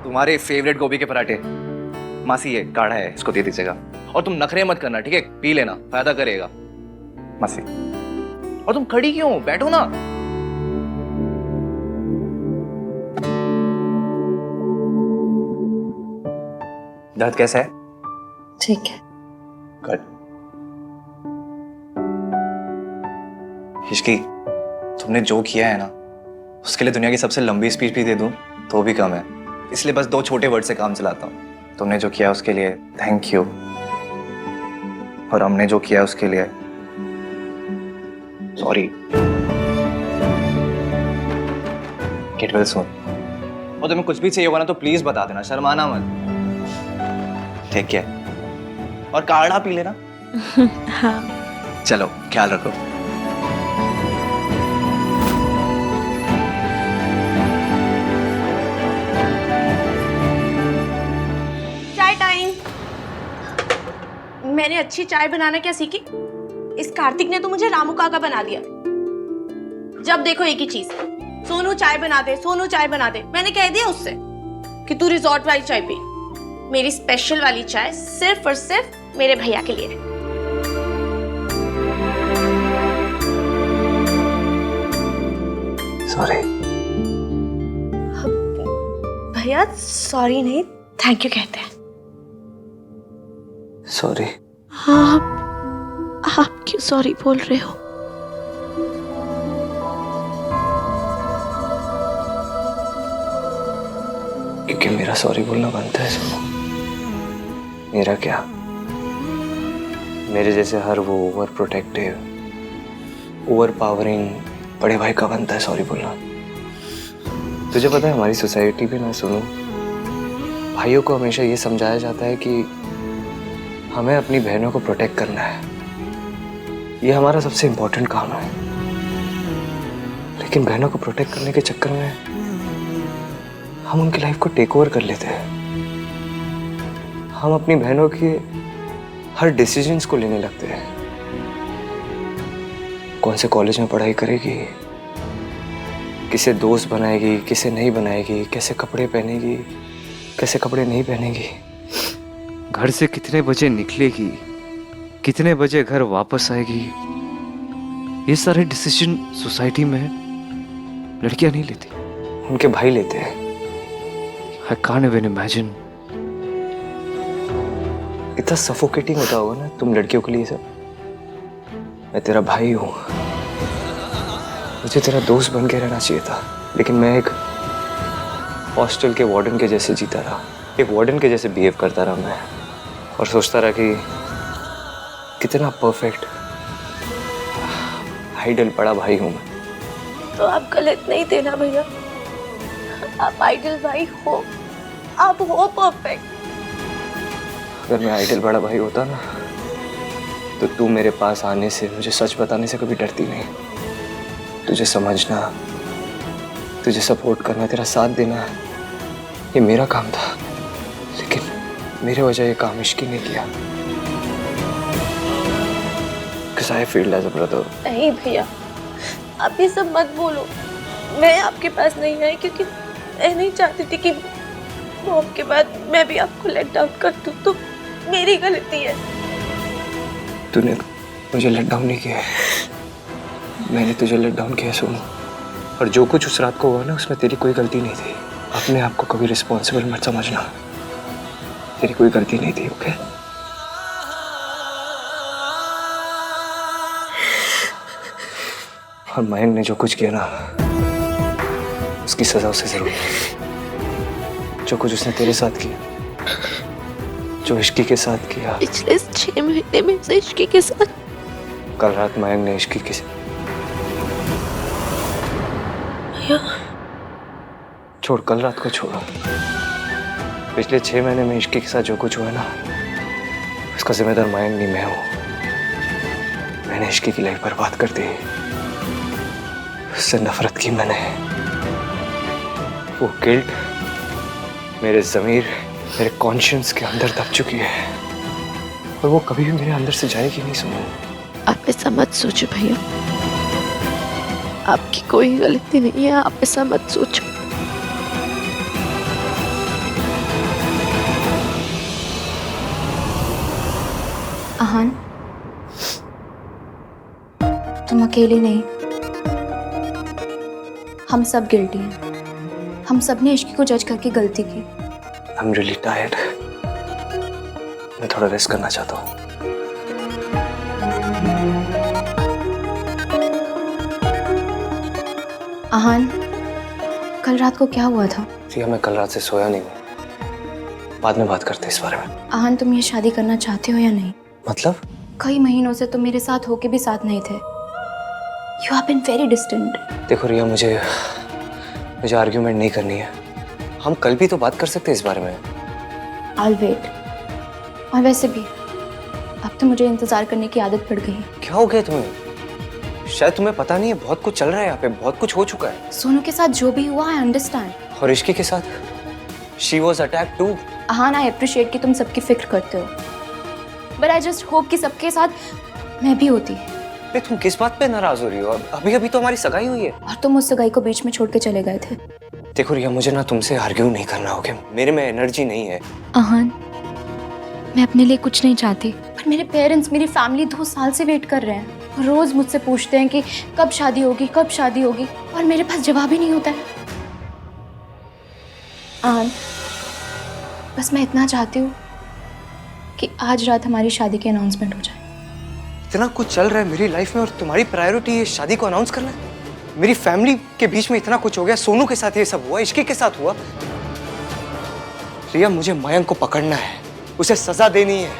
तुम्हारे फेवरेट गोभी के पराठे। मासी ये काढ़ा है, इसको दे दीजिएगा। और तुम नखरे मत करना, ठीक है? पी लेना, फायदा करेगा। मासी, और तुम खड़ी क्यों? बैठो ना। दर्द कैसा है? ठीक है। गुड। हिचकी, तुमने जो किया है ना, उसके लिए दुनिया की सबसे लंबी स्पीच भी दे दूं तो भी कम है। इसलिए बस 2 छोटे वर्ड से काम चलाता हूँ। तुमने जो किया उसके लिए थैंक यू, और हमने जो किया उसके लिए सॉरी। Get well soon. और तुम्हें कुछ भी चाहिए होगा ना तो प्लीज बता देना, शर्माना मत। ठीक है? और काढ़ा पी लेना। हाँ। चलो, ख्याल रखो। चाय टाइम। मैंने अच्छी चाय बनाना क्या सीखी? इस कार्तिक ने तो मुझे रामू काका बना दिया। जब देखो एक ही चीज, सोनू चाय बना दे, सोनू चाय बना दे। मैंने कह दिया उससे कि तू रिजॉर्ट वाली चाय पी। मेरी स्पेशल वाली चाय सिर्फ और सिर्फ मेरे भैया के लिए है। सॉरी। भैया सॉरी नहीं, थैंक यू कहते हैं। सॉरी। हाँ, आप क्यों सॉरी बोल रहे हो? क्योंकि मेरा सॉरी बोलना बनता है सोनू। मेरा क्या, मेरे जैसे हर वो ओवर प्रोटेक्टिव, ओवर पावरिंग बड़े भाई का बनता है सॉरी बोलना। तुझे पता है हमारी सोसाइटी में ना सोनू, भाइयों को हमेशा ये समझाया जाता है कि हमें अपनी बहनों को प्रोटेक्ट करना है, ये हमारा सबसे इम्पोर्टेंट काम है। लेकिन बहनों को प्रोटेक्ट करने के चक्कर में हम उनकी लाइफ को टेक ओवर कर लेते हैं। हम अपनी बहनों के हर डिसीजंस को लेने लगते हैं। कौन से कॉलेज में पढ़ाई करेगी, किसे दोस्त बनाएगी, किसे नहीं बनाएगी, कैसे कपड़े पहनेगी, कैसे कपड़े नहीं पहनेगी, घर से कितने बजे निकलेगी, कितने बजे घर वापस आएगी, ये सारे डिसीजन सोसाइटी में लड़कियां नहीं लेती, उनके भाई लेते हैं। I can't even imagine. इतना सफोकेटिंग होता होगा ना तुम लड़कियों के लिए सब। मैं तेरा भाई हूँ, मुझे तेरा दोस्त बन के रहना चाहिए था, लेकिन मैं एक हॉस्टल के वार्डन के जैसे जीता रहा, एक वार्डन के जैसे बिहेव करता रहा मैं, और सोचता रहा कि कितना परफेक्ट आइडल बड़ा भाई हूँ मैं। तो आप गलत नहीं थे ना भैया, आप आइडल भाई हो, आप हो परफेक्ट। अगर मैं आइडल बड़ा भाई होता ना तो तू मेरे पास आने से, मुझे सच बताने से कभी डरती नहीं। तुझे समझना, तुझे सपोर्ट करना, तेरा साथ देना, ये मेरा काम था। लेकिन मेरे वजह ये काम इश्की ने किया। Because I feel as a brother. नहीं भैया, आप ये सब मत बोलो। मैं आपके पास नहीं आई क्योंकि मैं नहीं चाहती थी कि मॉम के बाद मैं भी आपको लेट डाउन कर दूं, तो मेरी गलती है। तूने मुझे लेट डाउन नहीं किया है, मैंने तुझे लेट डाउन किया सोनू। और जो कुछ उस रात को हुआ ना, उसमें तेरी कोई गलती नहीं थी। अपने आप को कभी रिस्पॉन्सिबल मत समझना, तेरी कोई गलती नहीं थी। ओके? और मयंक ने जो कुछ किया ना, उसकी सजा उसे जरूर मिलेगी। जो कुछ उसने तेरे साथ किया, जो इश्की के साथ किया, पिछले 6 महीने में से इश्की के साथ। कल रात मयंक ने इश्की के छोड़, कल रात को छोड़ो। पिछले 6 महीने में इश्की के साथ जो कुछ हुआ ना, उसका जिम्मेदार मयंक नहीं, मैं हूं। मैंने इश्की की लाइफ बर्बाद कर दी, उससे नफरत की मैंने। वो गिल्ट मेरे ज़मीर, मेरे कॉन्शियंस के अंदर दब चुकी है, और वो कभी भी मेरे अंदर से जाएगी नहीं। सुनो, आप ऐसा मत सोचो भैया, आपकी कोई गलती नहीं है, आप ऐसा मत सोचो। आहान, तुम अकेले नहीं, हम सब गिल्टी हैं। हम सब ने इश्की को जज करके गलती की। I'm really tired. मैं थोड़ा रेस्ट करना चाहता हूँ। आहान, कल रात को क्या हुआ था? रिया, मैं कल रात से सोया नहीं हूँ। बाद में बात करते हैं इस बारे में। आहान, तुम ये शादी करना चाहते हो या नहीं? मतलब? कई महीनों से तुम मेरे साथ होके भी साथ नहीं थे। You have been very distant. देखो रिया, मुझे आर्ग्यूमेंट नहीं करनी है। हम कल भी तो बात कर सकते हैं इस बारे में। I'll wait. और वैसे भी अब तो मुझे इंतजार करने की आदत पड़ गई है। क्या हो गया तुम्हें? शायद तुम्हें पता नहीं है, बहुत कुछ चल रहा है यहाँ पे, बहुत कुछ हो चुका है। सोनू के साथ जो भी हुआ, I understand. और इश्की के साथ? She was attacked too. Ahaan, I appreciate कि तुम सबकी फिक्र करते हो। But I just hope कि सबके साथ मैं भी होती। अरे तुम किस बात पे नाराज हो रही हो? अभी अभी तो हमारी सगाई हुई है। और तुम उस सगाई को बीच में छोड़ के चले गए थे। देखो रिया, मुझे ना तुमसे आर्ग्यू नहीं करना होगा। मेरे में एनर्जी नहीं है। आहान, मैं अपने लिए कुछ नहीं चाहती, पर मेरे पेरेंट्स, मेरी फैमिली 2 साल से वेट कर रहे हैं। रोज मुझसे पूछते हैं कि कब शादी होगी, कब शादी होगी, और मेरे पास जवाब ही नहीं होता है। आहान, बस मैं इतना चाहती हूँ कि आज रात हमारी शादी की अनाउंसमेंट हो जाए। इतना कुछ चल रहा है मेरी लाइफ में और तुम्हारी प्रायोरिटी ये शादी को अनाउंस करना है? मेरी फैमिली के बीच में इतना कुछ हो गया, सोनू के साथ ये सब हुआ, इश्की के साथ हुआ। रिया, मुझे मयंक को पकड़ना है, उसे सजा देनी है।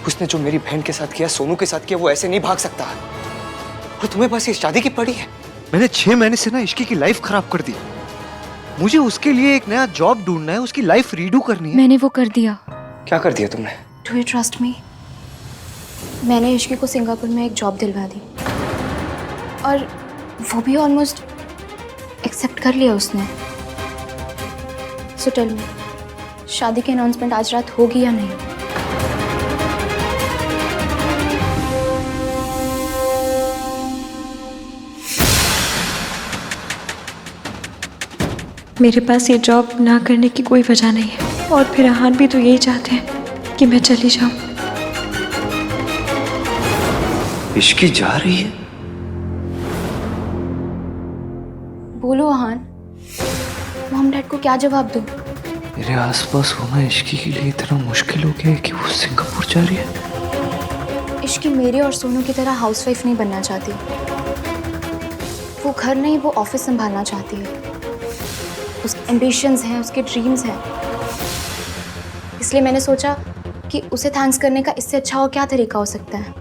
उसने जो मेरी बहन के साथ किया, सोनू के साथ किया, वो ऐसे नहीं भाग सकता। और तुम्हें बस ये शादी की पड़ी है। मैंने 6 महीने से ना इश्की की लाइफ खराब कर दी। मुझे उसके लिए एक नया जॉब ढूंढना है, उसकी लाइफ रीडू करनी है। मैंने वो कर दिया। क्या कर दिया तुमने? Do you trust me? मैंने इश्की को सिंगापुर में एक जॉब दिलवा दी, और वो भी ऑलमोस्ट एक्सेप्ट कर लिया उसने। सो टेल मी, शादी की अनाउंसमेंट आज रात होगी या नहीं? मेरे पास ये जॉब ना करने की कोई वजह नहीं है, और फिर आहान भी तो यही चाहते हैं कि मैं चली जाऊं। इश्की जा रही है? बोलो आहान, मॉम डैड को क्या जवाब दूं? मेरे आसपास होना इश्की के लिए इतना मुश्किल हो गया है कि वो सिंगापुर जा रही है। इश्की मेरे और सोनू की तरह हाउसवाइफ नहीं बनना चाहती। वो घर नहीं, वो ऑफिस संभालना चाहती है। उसके एम्बिशंस हैं, उसके ड्रीम्स हैं। इसलिए मैंने सोचा कि उसे थैंक्स करने का इससे अच्छा और क्या तरीका हो सकता है।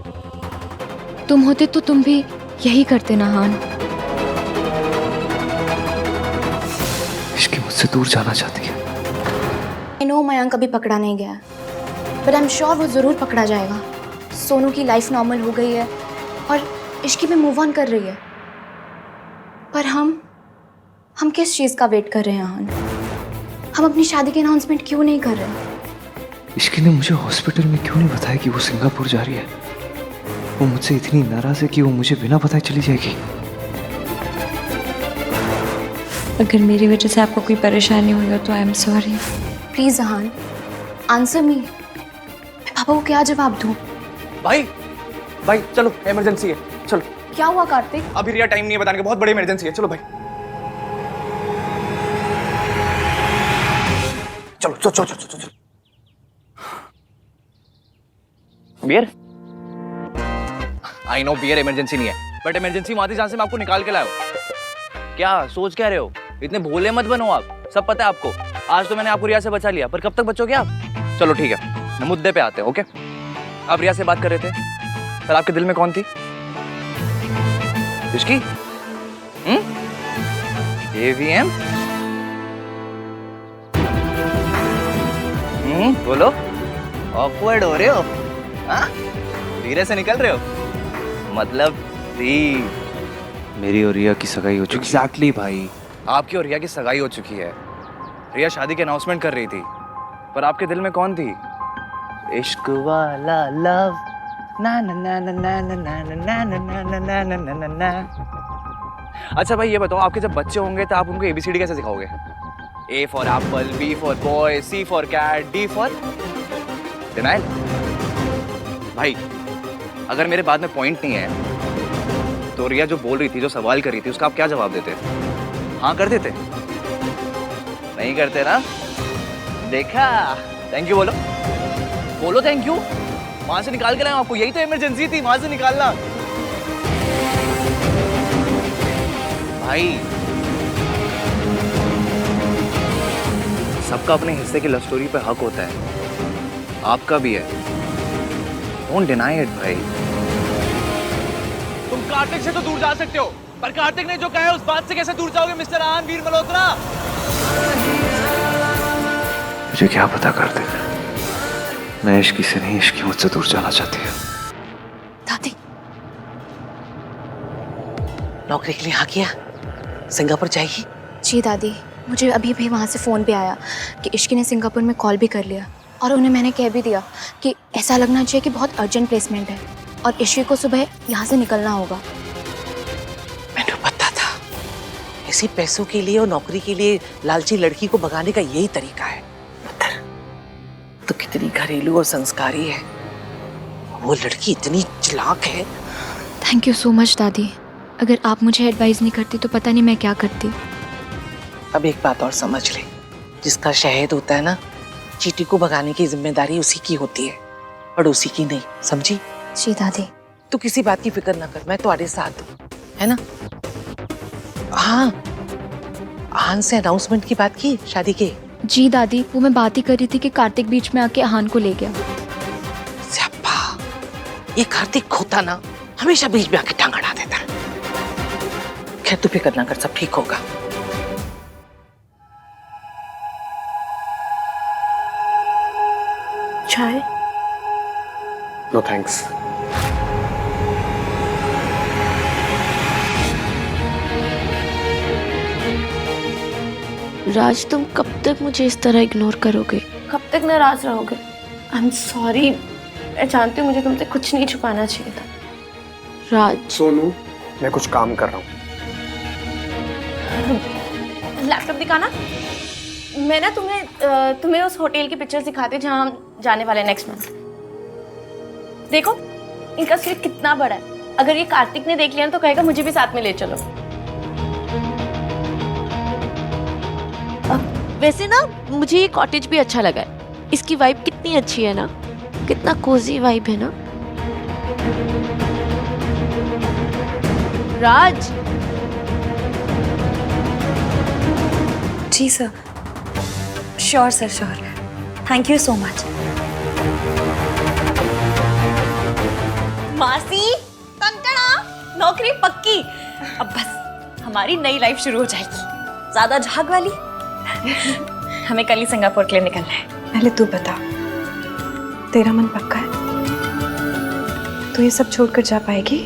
तुम होते तो तुम भी यही करते ना आहान। इश्की मुझसे दूर जाना चाहती है। आई नो मयंक अभी पकड़ा नहीं गया, बट आई एम श्योर वो ज़रूर पकड़ा जाएगा। सोनू की लाइफ नॉर्मल हो गई है और इश्की भी मूव ऑन कर रही है। पर हम किस चीज़ का वेट कर रहे हैं आहान? हम अपनी शादी की अनाउंसमेंट क्यों नहीं कर रहे? इश्की ने मुझे हॉस्पिटल में क्यों नहीं बताया कि वो सिंगापुर जा रही है? वो मुझसे इतनी नाराज है कि वो मुझे बिना बताए चली जाएगी। अगर मेरी वजह से आपको कोई परेशानी हुई हो तो I am sorry. Please Aahan, answer me. मैं पापा को क्या जवाब दूँ? भाई चलो, इमरजेंसी है, चलो। क्या हुआ कार्तिक? अभी रिया टाइम नहीं है बताने का, बहुत बड़ी इमरजेंसी है, चलो भाई। चलो चलो चलो चलो चलो। Beer? I know beer emergency नहीं है, बट इमरजेंसी वहां थी जहां से मैं आपको निकाल के लाया हूं। क्या सोच क्या रहे हो? इतने भोले मत बनो आप, सब पता है आपको। आज तो मैंने आपको रिया से बचा लिया, पर कब तक बचोगे आप? चलो ठीक है, मुद्दे पे आते हैं। ओके, आप रिया से बात कर रहे थे, पर आपके दिल में कौन थी? इश्की? AVM? बोलो, ऑकवर्ड हो रहे हो? हाँ? धीरे से निकल रहे हो? मतलब मेरी और रिया की सगाई हो चुकी है। एग्जैक्टली भाई, आपकी और रिया की सगाई हो चुकी है। रिया शादी की अनाउंसमेंट कर रही थी, पर आपके दिल में कौन थी? इश्क वाला लव ना ना ना ना ना ना ना ना ना ना ना ना ना ना ना। अच्छा भाई ये बताओ, आपके जब बच्चे होंगे तो आप उनको ABCD कैसे सिखाओगे? A for apple, B for boy, C for cat, D for denial। भाई अगर मेरे बात में पॉइंट नहीं है तो रिया जो बोल रही थी, जो सवाल कर रही थी, उसका आप क्या जवाब देते? हाँ कर देते? नहीं करते ना? देखा, थैंक यू बोलो, बोलो थैंक यू। वहां से निकाल के लाया आपको, यही तो इमरजेंसी थी, वहां से निकालना। भाई सबका अपने हिस्से की लव स्टोरी पे हक होता है, आपका भी है। डोंट डिनाई इट भाई। तुम कार्तिक से तो दूर जा सकते हो, पर कार्तिक ने जो कहा है उस बात से कैसे दूर जाओगे मिस्टर आन वीर मल्होत्रा? मुझे क्या पता कार्तिक, मैं इश्की से नहीं, इश्की मुझसे दूर जाना चाहती है। दादी, नौकरी के लिए हाँ किया? सिंगापुर जाएगी? जी दादी, मुझे अभी भी वहाँ से फ़ोन भी आया कि इश्की ने सिंगापुर में कॉल भी कर लिया और उन्हें मैंने कह भी दिया कि ऐसा लगना चाहिए कि बहुत अर्जेंट प्लेसमेंट है और इश्की को सुबह यहाँ से निकलना होगा। मैंने पता था, इसी पैसों के लिए और नौकरी के लिए लालची लड़की को भगाने का यही तरीका है। पत्थर तो कितनी घरेलू और संस्कारी है, वो लड़की इतनी चालाक है। थैंक यू सो मच दादी, अगर आप मुझे एडवाइस नहीं करती तो पता नहीं मैं क्या करती। अब एक बात और समझ ले, जिसका शहद होता है ना, चींटी को भगाने की जिम्मेदारी उसी की होती है, पड़ोसी की नहीं, समझी? जी दादी। तू किसी बात की फिक्र ना कर, मैं तुम्हारे साथ हूँ, है ना? हाँ, आहान से अनाउंसमेंट की बात की शादी के? जी दादी, वो मैं बात ही कर रही थी कि कार्तिक बीच में आके आहान को ले गया। स्यापा, ये कार्तिक खोता ना हमेशा बीच में आके टांग अड़ा देता है। खैर तू फिक्र ना कर, सब ठीक होगा। चाय? No thanks. राज, तुम कब तक मुझे इस तरह इग्नोर करोगे? कब तक नाराज रहोगे? आई एम सॉरी, मैं जानती हूँ मुझे तुमसे कुछ नहीं छुपाना चाहिए था। राज। सोनू, मैं कुछ काम कर रहा हूँ। लैपटॉप दिखाना। मैं ना तुम्हें उस होटल की पिक्चर्स दिखाती हूँ जहाँ हम जाने वाले नेक्स्ट मंथ। देखो इनका स्लीप कितना बड़ा है, अगर ये कार्तिक ने देख लिया तो कहेगा मुझे भी साथ में ले चलो। वैसे ना मुझे ये कॉटेज भी अच्छा लगा है, इसकी वाइब कितनी अच्छी है ना, कितना कोजी वाइब है ना। राज। जी sir, sure sir, sure, thank you so much. मासी, कंकड़ा, नौकरी पक्की। अब बस हमारी नई लाइफ शुरू हो जाएगी, ज्यादा झाग वाली। हमें कल ही सिंगापुर के लिए निकलना है। पहले तू बता, तेरा मन पक्का है? तू ये सब छोड़कर जा पाएगी?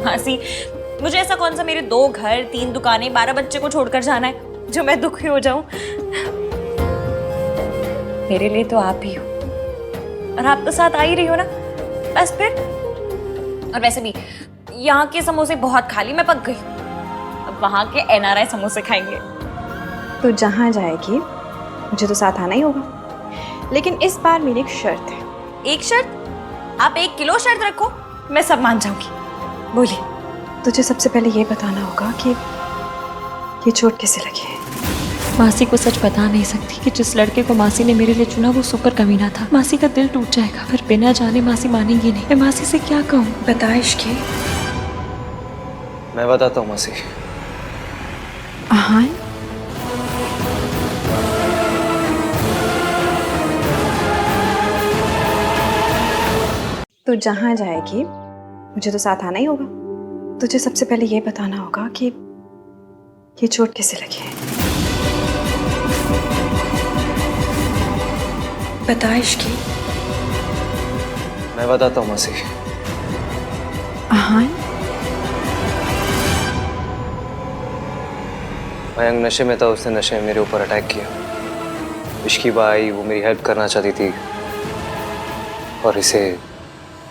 मासी, मुझे ऐसा कौन सा मेरे 2 घर, 3 दुकानें, 12 बच्चे को छोड़कर जाना है जो मैं दुखी हो जाऊं? मेरे लिए तो आप ही हो और आप तो साथ आ ही रही हो ना, बस फिर। और वैसे भी यहाँ के समोसे बहुत खा ली, मैं पक गई। अब वहाँ के NRI समोसे खाएंगे। तो जहाँ जाएगी मुझे तो साथ आना ही होगा, लेकिन इस बार मेरी एक शर्त है। एक शर्त? आप 1 किलो शर्त रखो, मैं सब मान जाऊंगी। बोलिए। तुझे सबसे पहले ये बताना होगा कि ये चोट कैसे लगी है। मासी को सच बता नहीं सकती कि जिस लड़के को मासी ने मेरे लिए चुना वो सुपर कमीना था। मासी का दिल टूट जाएगा, पर बिना जाने मासी मानेगी नहीं। मैं मासी से क्या कहूँ? बता इश्की। मैं बताता हूँ मासी। आहान, तू जहाँ जाएगी मुझे तो साथ आना ही होगा। तुझे सबसे पहले ये बताना होगा कि ये चोट कैसे लगी है। बता इश्की। मैं बताता हूँ मासी। आहान, मयंक नशे में था, उसने नशे में मेरे ऊपर अटैक किया। इश्की बाई, वो मेरी हेल्प करना चाहती थी और इसे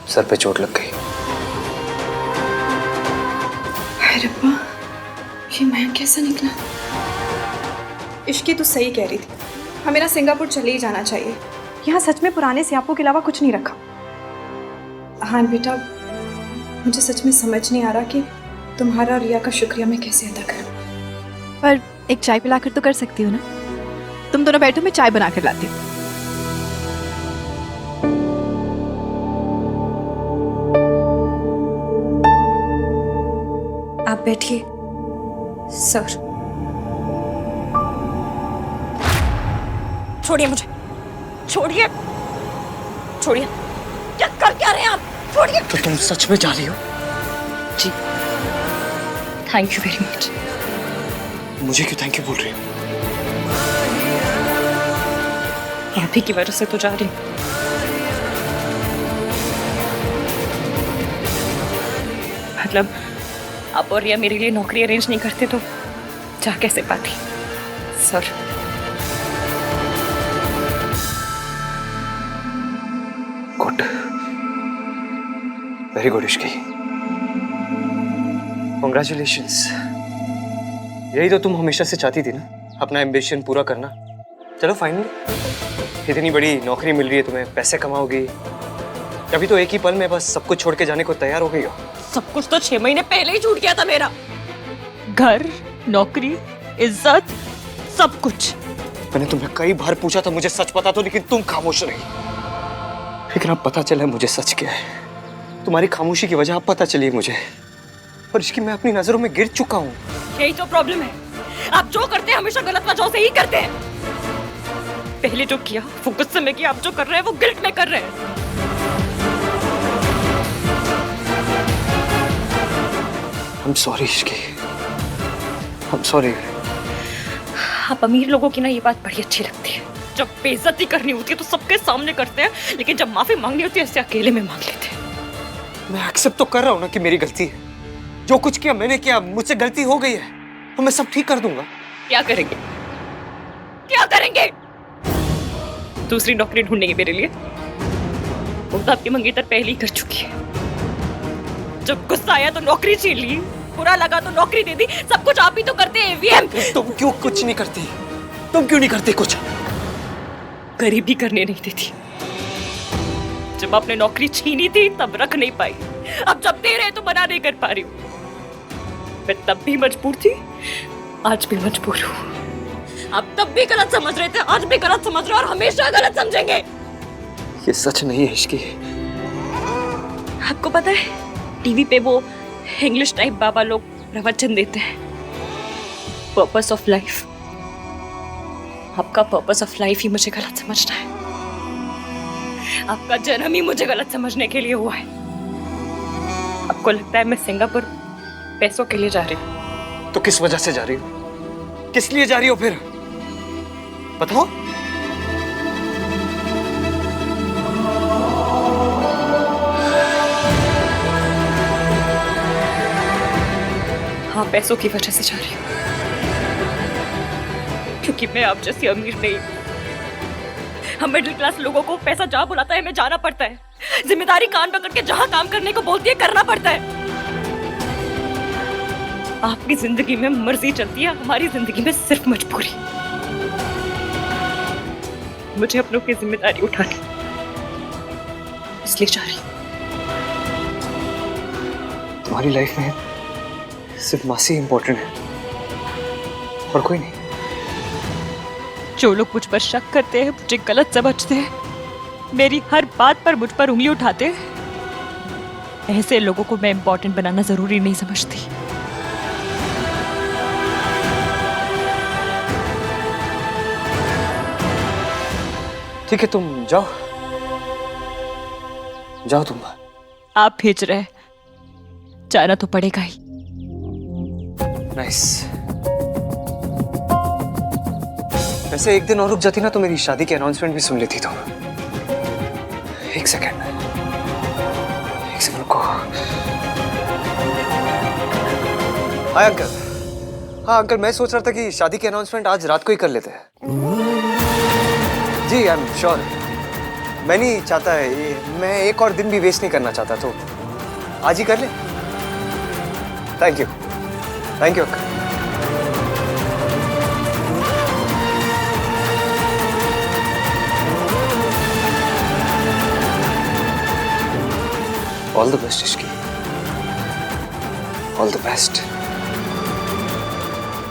सर पे चोट लग गई। रब्बा, ये मयंक कैसा निकला? इश्की तो सही कह रही थी, हमें ना सिंगापुर चले ही जाना चाहिए। यहाँ सच में पुराने स्यापों के अलावा कुछ नहीं रखा। हाँ बेटा, मुझे सच में समझ नहीं आ रहा कि तुम्हारा और रिया का शुक्रिया मैं कैसे अदा करूं। पर एक चाय पिलाकर तो कर सकती हो ना। तुम दोनों बैठो, मैं चाय बना कर लाती हूँ। आप बैठिए सर। छोड़िए मुझे, छोड़िए, छोड़िए। क्या कर क्या रहे हैं आप? छोड़िए। तो तुम सच में जा रही हो? जी, थैंक यू वेरी मच। मुझे क्यों थैंक यू बोल रही हो? आप ही की वजह से तो जा रही हूँ। मतलब आप और रिया मेरे लिए नौकरी अरेंज नहीं करते तो जा कैसे पाती? Sir, good, very good Ishki, congratulations. यही तो तुम हमेशा से चाहती थी ना, अपना एम्बिशन पूरा करना। चलो फाइनली इतनी बड़ी नौकरी मिल रही है तुम्हें, पैसे कमाओगी। अभी तो एक ही पल में बस सब कुछ छोड़ के जाने को तैयार हो गई हो। सब कुछ तो 6 महीने पहले ही छूट गया था मेरा। घर, नौकरी, इज्जत, सब कुछ। मैंने तुम्हें कई बार पूछा था मुझे सच पता तो, लेकिन तुम खामोश रही। लेकिन अब पता चला मुझे सच क्या है। तुम्हारी खामोशी की वजह अब पता चली है मुझे, और इसकी मैं अपनी नजरों में गिर चुका हूँ। यही तो प्रॉब्लम है, आप जो करते हैं हमेशा गलत वजहों से ही करते हैं। पहले जो किया वो गुस्से में किया, आप जो कर रहे हैं वो गिल्ट में कर रहे हैं। I'm sorry Ishki, I'm sorry। आप अमीर लोगों की ना ये बात बड़ी अच्छी लगती है, जब बेइज्जती करनी होती है तो सबके सामने करते हैं, लेकिन जब माफी मांगनी होती है ऐसे अकेले में मांग लेते हैं। मैं एक्सेप्ट तो कर रहा हूँ ना कि मेरी गलती है। जो कुछ किया मैंने किया, मुझसे गलती हो गई है, तो मैं सब ठीक कर दूंगा। क्या करेंगे? क्या करेंगे? दूसरी नौकरी ढूंढेंगे मेरे लिए? वो तो आपकी मंगेतर पहले ही कर चुकी है। जब गुस्सा आया तो नौकरी छीन ली, बुरा लगा तो नौकरी दे दी। सब कुछ आप ही तो करते हैं एवीएम। तुम क्यों कुछ नहीं करती? तुम क्यों नहीं करती कुछ? गरीबी करने नहीं देती। जब आपने नौकरी छीनी थी तब रख नहीं पाई, अब जब दे रहे तो मना नहीं कर पा रही हूँ। मैं तब भी मजबूर थी, आज भी मजबूर हूँ। आप तब भी गलत समझ रहे थे, आज भी गलत समझ रहे हो और हमेशा गलत समझेंगे। ये सच नहीं है इश्की। आपको पता है टीवी पे वो इंग्लिश टाइप बाबा लोग प्रवचन देते हैं, पर्पस ऑफ लाइफ। आपका पर्पस ऑफ लाइफ ही मुझे गलत समझना है। आपका जन्म ही मुझे गलत समझने के लिए हुआ है। आपको लगता है मैं सिंगापुर पैसों के लिए जा रही हूँ? तो किस वजह से जा रही हो? किस लिए जा रही हो फिर? बताओ। हाँ, पैसों की वजह से जा रही हूँ, क्योंकि मैं आप जैसी अमीर नहीं। हम मिडिल क्लास लोगों को पैसा जहाँ बुलाता है हमें जाना पड़ता है। जिम्मेदारी कान पकड़ के जहाँ काम करने को बोलती है करना पड़ता है। आपकी जिंदगी में मर्जी चलती है, हमारी जिंदगी में सिर्फ मजबूरी। मुझे अपनों की जिम्मेदारी उठानी, इसलिए जा रही हूँ। तुम्हारी लाइफ में सिर्फ मासी इंपॉर्टेंट है और कोई नहीं। जो लोग मुझ पर शक करते हैं, मुझे गलत समझते हैं, मेरी हर बात पर मुझ पर उंगली उठाते हैं, ऐसे लोगों को मैं इंपॉर्टेंट बनाना जरूरी नहीं समझती। ठीक है, तुम जाओ, जाओ तुम। आप भेज रहे हैं, जाना तो पड़ेगा ही। नाइस। वैसे एक दिन और रुक जाती ना तो मेरी शादी की अनाउंसमेंट भी सुन लेती। तो एक सेकंड रुको। Hi uncle. हाँ अंकल, मैं सोच रहा था कि शादी की अनाउंसमेंट आज रात को ही कर लेते हैं। जी आई एम श्योर। मैं नहीं चाहता है, मैं एक और दिन भी वेस्ट नहीं करना चाहता, तो आज ही कर ले। Thank you uncle. All the best Ishki, all the best.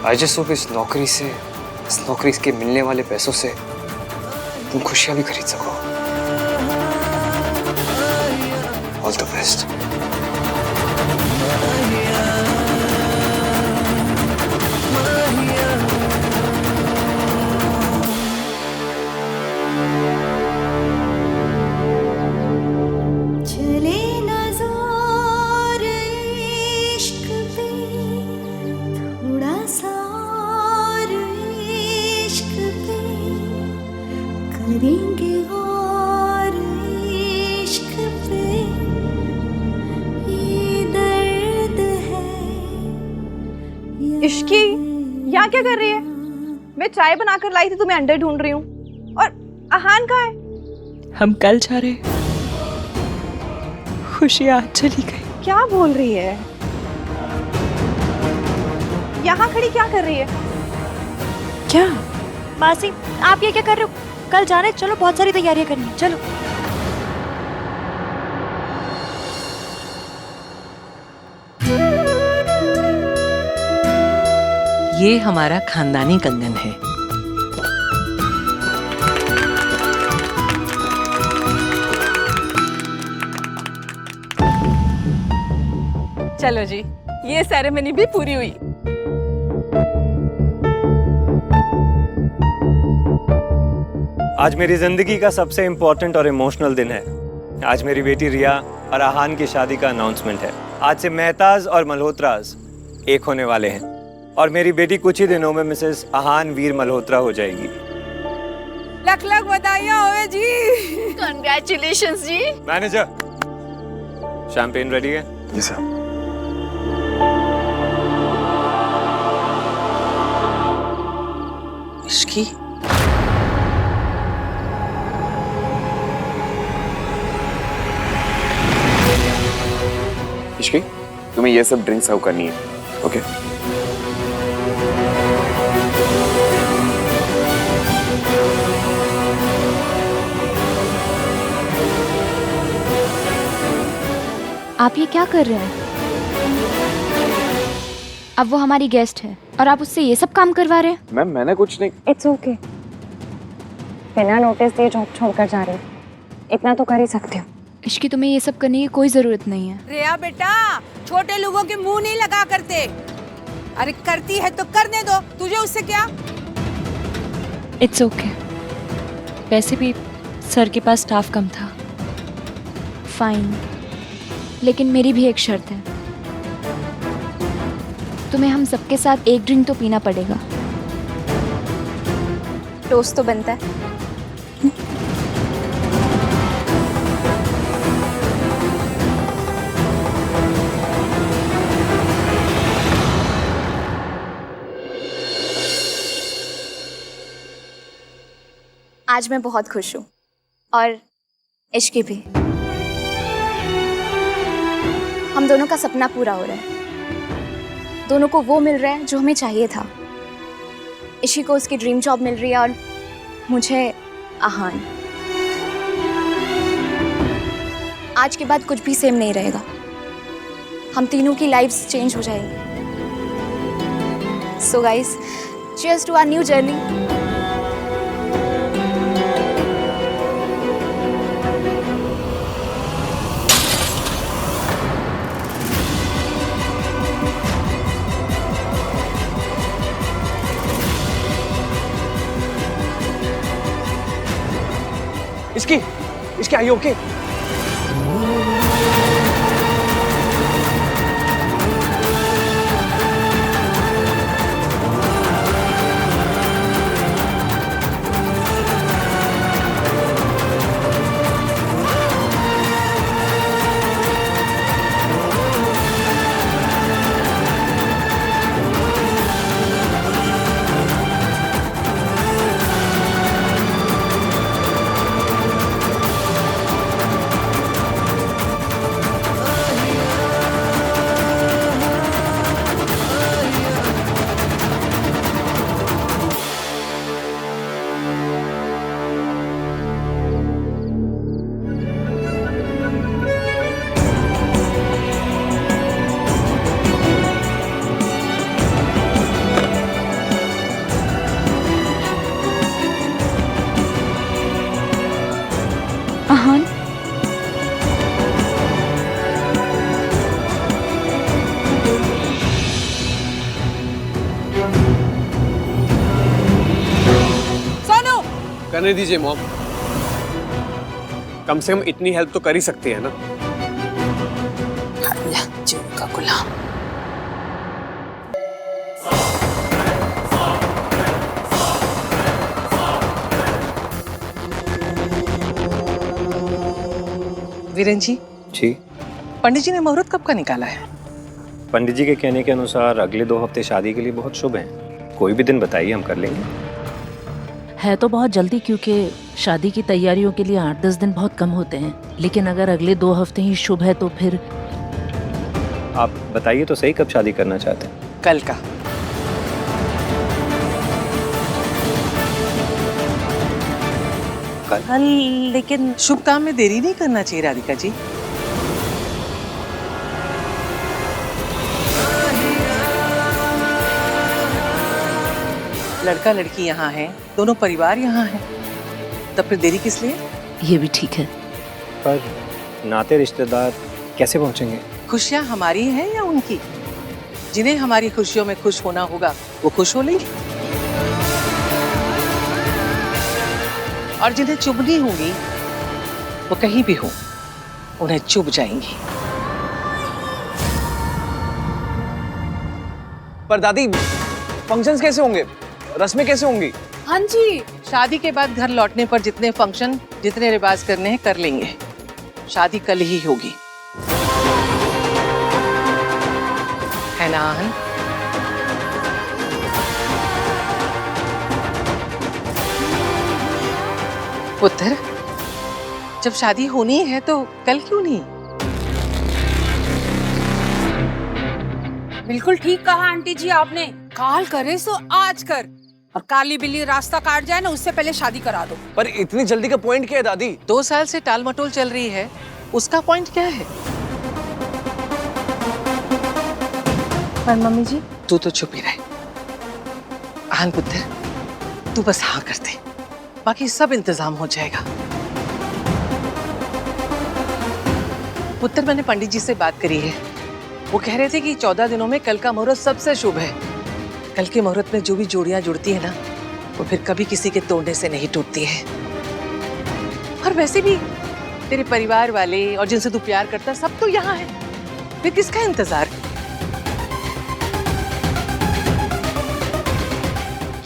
I just hope इस नौकरी के मिलने वाले पैसों से तुम खुशियां भी खरीद सको। All the best. इश्की, यहाँ क्या कर रही है? मैं चाय बनाकर लाई थी, तुम्हें अंडे ढूंढ रही हूँ। और अहान कहाँ है? हम कल जा रहे। खुशी आज चली गई। क्या बोल रही है? यहाँ खड़ी क्या कर रही है? क्या मासी, आप ये क्या कर रहे हो? कल जाने, चलो बहुत सारी तैयारियां करनी है, चलो। ये हमारा खानदानी कंगन है। चलो जी, ये सेरेमनी भी पूरी हुई। आज मेरी जिंदगी का सबसे इम्पोर्टेंट और इमोशनल दिन है। आज मेरी बेटी रिया और आहान की शादी का अनाउंसमेंट है। आज से मेहताज और मल्होत्रास एक होने वाले हैं और मेरी बेटी कुछ ही दिनों में मिसेस आहान वीर मल्होत्रा हो जाएगी। लख लख बधाइयां होवे जी। कंग्रेचुलेशंस जी। मैनेजर, शैंपेन रेडी है? Yes sir. इश्की, इश्की, तुम्हें ये सब ड्रिंक सर्व करनी है, ओके? आप ये क्या कर रहे हैं? अब वो हमारी गेस्ट है और आप उससे ये सब काम करवा रहे हैं? मैम, मैंने कुछ नहीं। It's okay. बिना नोटिस दिए जॉब छोड़कर जा रही हूँ, इतना तो कर ही सकते हो। इश्की, तुम्हें ये सब करने की कोई जरूरत नहीं है। रिया बेटा, छोटे लोगों के मुंह नहीं लगा करते। अरे करती है तो करने दो, तुझे उससे क्या? It's okay. वैसे भी सर के पास स्टाफ कम था। फाइन, लेकिन मेरी भी एक शर्त है। तुम्हें हम सबके साथ एक ड्रिंक तो पीना पड़ेगा। टोस्ट तो बनता है। आज मैं बहुत खुश हूँ और इश्की भी। हम दोनों का सपना पूरा हो रहा है। दोनों को वो मिल रहा है जो हमें चाहिए था। इश्की को उसकी ड्रीम जॉब मिल रही है और मुझे आहान। आज के बाद कुछ भी सेम नहीं रहेगा। हम तीनों की लाइफ्स चेंज हो जाएंगी। So guys, cheers to our new journey. इसकी आई ओके? करने दीजिए मॉम, कम से कम इतनी हेल्प तो कर ही सकती है ना। अल्लाह जीव का गुलाम। वीरेन जी, पंडित जी ने मुहूर्त कब का निकाला है? पंडित जी के कहने के अनुसार अगले 2 हफ्ते शादी के लिए बहुत शुभ हैं। कोई भी दिन बताइए, हम कर लेंगे। है तो बहुत जल्दी, क्योंकि शादी की तैयारियों के लिए 8-10 दिन बहुत कम होते हैं। लेकिन अगर अगले 2 हफ्ते ही शुभ है तो फिर आप बताइए तो सही, कब शादी करना चाहते हैं? कल का। कल? लेकिन शुभ काम में देरी नहीं करना चाहिए राधिका जी। लड़का लड़की यहाँ है, दोनों परिवार यहाँ है, तब फिर देरी किस लिए? ये भी ठीक है। पर नाते रिश्तेदार कैसे पहुँचेंगे? खुशियाँ हमारी हैं या उनकी? जिन्हें हमारी खुशियों में खुश होना होगा वो खुश हो लेंगे, और जिन्हें चुभनी होगी वो कहीं भी हो, उन्हें चुभ जाएंगी। पर दादी, फंक्शंस कैसे होंगे, रस्में कैसे होंगी? हाँ जी, शादी के बाद घर लौटने पर जितने फंक्शन, जितने रिवाज करने हैं कर लेंगे। शादी कल ही होगी, है ना आहन? पुत्र, जब शादी होनी है तो कल क्यों नहीं? बिल्कुल ठीक कहा आंटी जी आपने। काल करे सो आज कर, और काली बिल्ली रास्ता काट जाए ना उससे पहले शादी करा दो। पर इतनी जल्दी का पॉइंट क्या है दादी? 2 साल से टाल मटोल चल रही है, उसका पॉइंट क्या है? पर मम्मी जी, तू तो चुप ही रहे। आहन पुत्र, तू बस हाँ कर दे, बाकी सब इंतजाम हो जाएगा। पुत्र, मैंने पंडित जी से बात करी है, वो कह रहे थे कि 14 दिनों में कल का मुहूर्त सबसे शुभ है। कल के मुहूर्त में जो भी जोड़ियां जुड़ती है ना, वो फिर कभी किसी के तोड़ने से नहीं टूटती है। और वैसे भी तेरे परिवार वाले और जिनसे तू प्यार करता सब तो यहाँ है, फिर किसका इंतजार?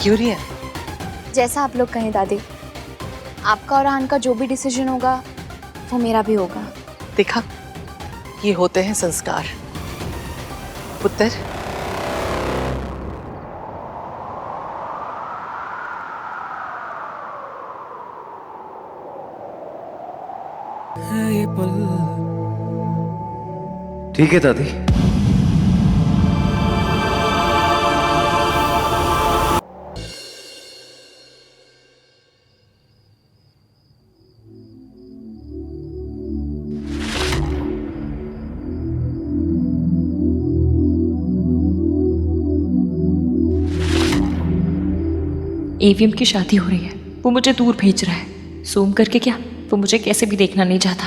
क्यों रिया? जैसा आप लोग कहें दादी, आपका और आहन का जो भी डिसीजन होगा वो मेरा भी होगा। देखा, ये होते हैं संस्कार। पुत्र, ठीक है दादी। एवीएम की शादी हो रही है, वो मुझे दूर भेज रहा है। सूम करके क्या, वो मुझे कैसे भी देखना नहीं चाहता।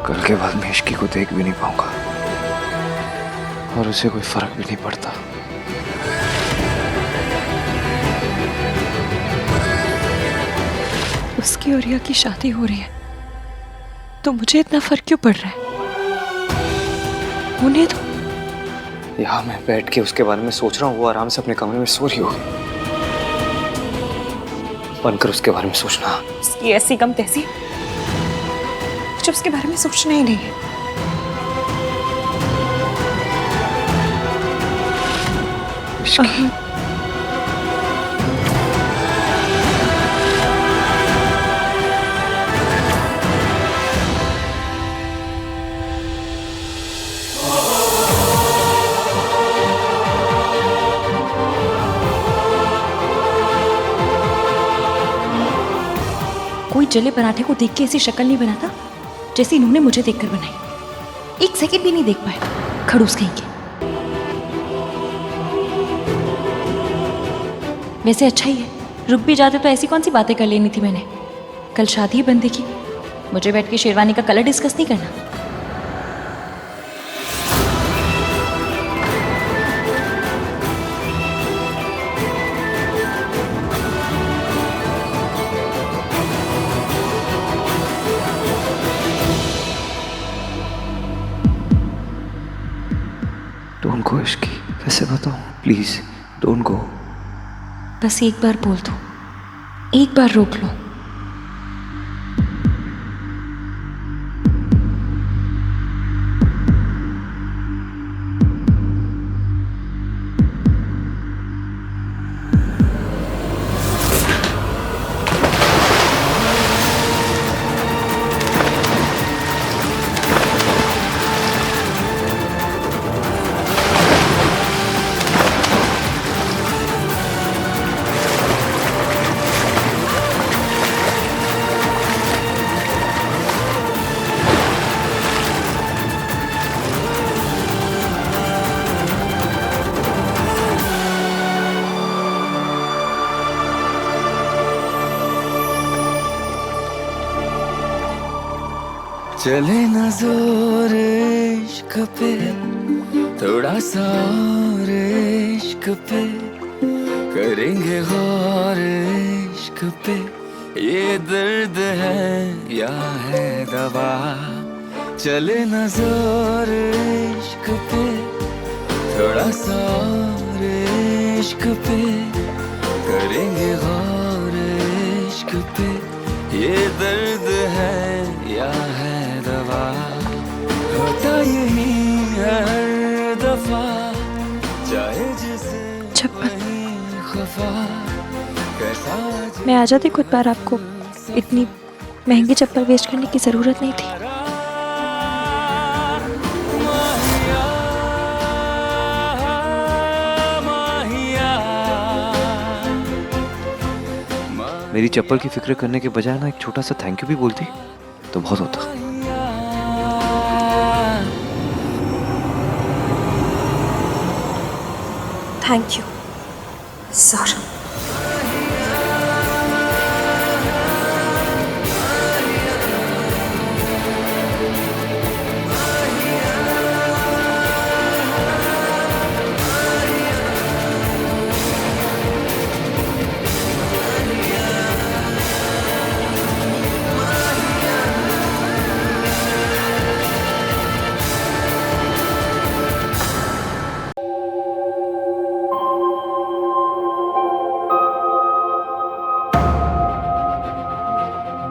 कल के बाद मैं इश्की को देख भी नहीं पाऊंगा और उसे कोई फर्क भी नहीं पड़ता। उसकी और रिया की शादी हो रही है तो मुझे इतना फर्क क्यों पड़ रहा है? उन्हें तो यहाँ मैं बैठ के उसके बारे में सोच रहा हूँ, वो आराम से अपने कमरे में सो रही होगी। बनकर उसके बारे में सोचना। उसकी ऐसी कम तैसी, मुझे उसके बारे में सोचना ही नहीं है। कोई जले पराठे को देख के ऐसी शक्ल नहीं बनाता जैसे इन्होंने मुझे देखकर बनाई। 1 सेकंड भी नहीं देख पाए, खड़ूस कहीं के। वैसे अच्छा ही है, रुक भी जाते तो ऐसी कौन सी बातें कर लेनी थी मैंने। कल शादी है बंदे की, मुझे बैठ के शेरवानी का कलर डिस्कस नहीं करना। इश्की, कैसे बताऊं? Please don't go. बस एक बार बोल दो, एक बार रोक लो। चले न जोर इश्क पे, थोड़ा सा और इश्क पे, करेंगे गौर इश्क पे, ये दर्द है या है दवा। चले न जोर इश्क पे, थोड़ा सा और इश्क पे, करेंगे गौर इश्क पे, ये दर्द है या है दवा। होता यही हर दफा, चाहे जिसे खफा कैसा। मैं आ जाती खुद बार, आपको इतनी महंगी चप्पल वेस्ट करने की जरूरत नहीं थी। मेरी चप्पल की फिक्र करने के बजाय ना एक छोटा सा थैंक यू भी बोलती तो बहुत होता। Thank you, sorry.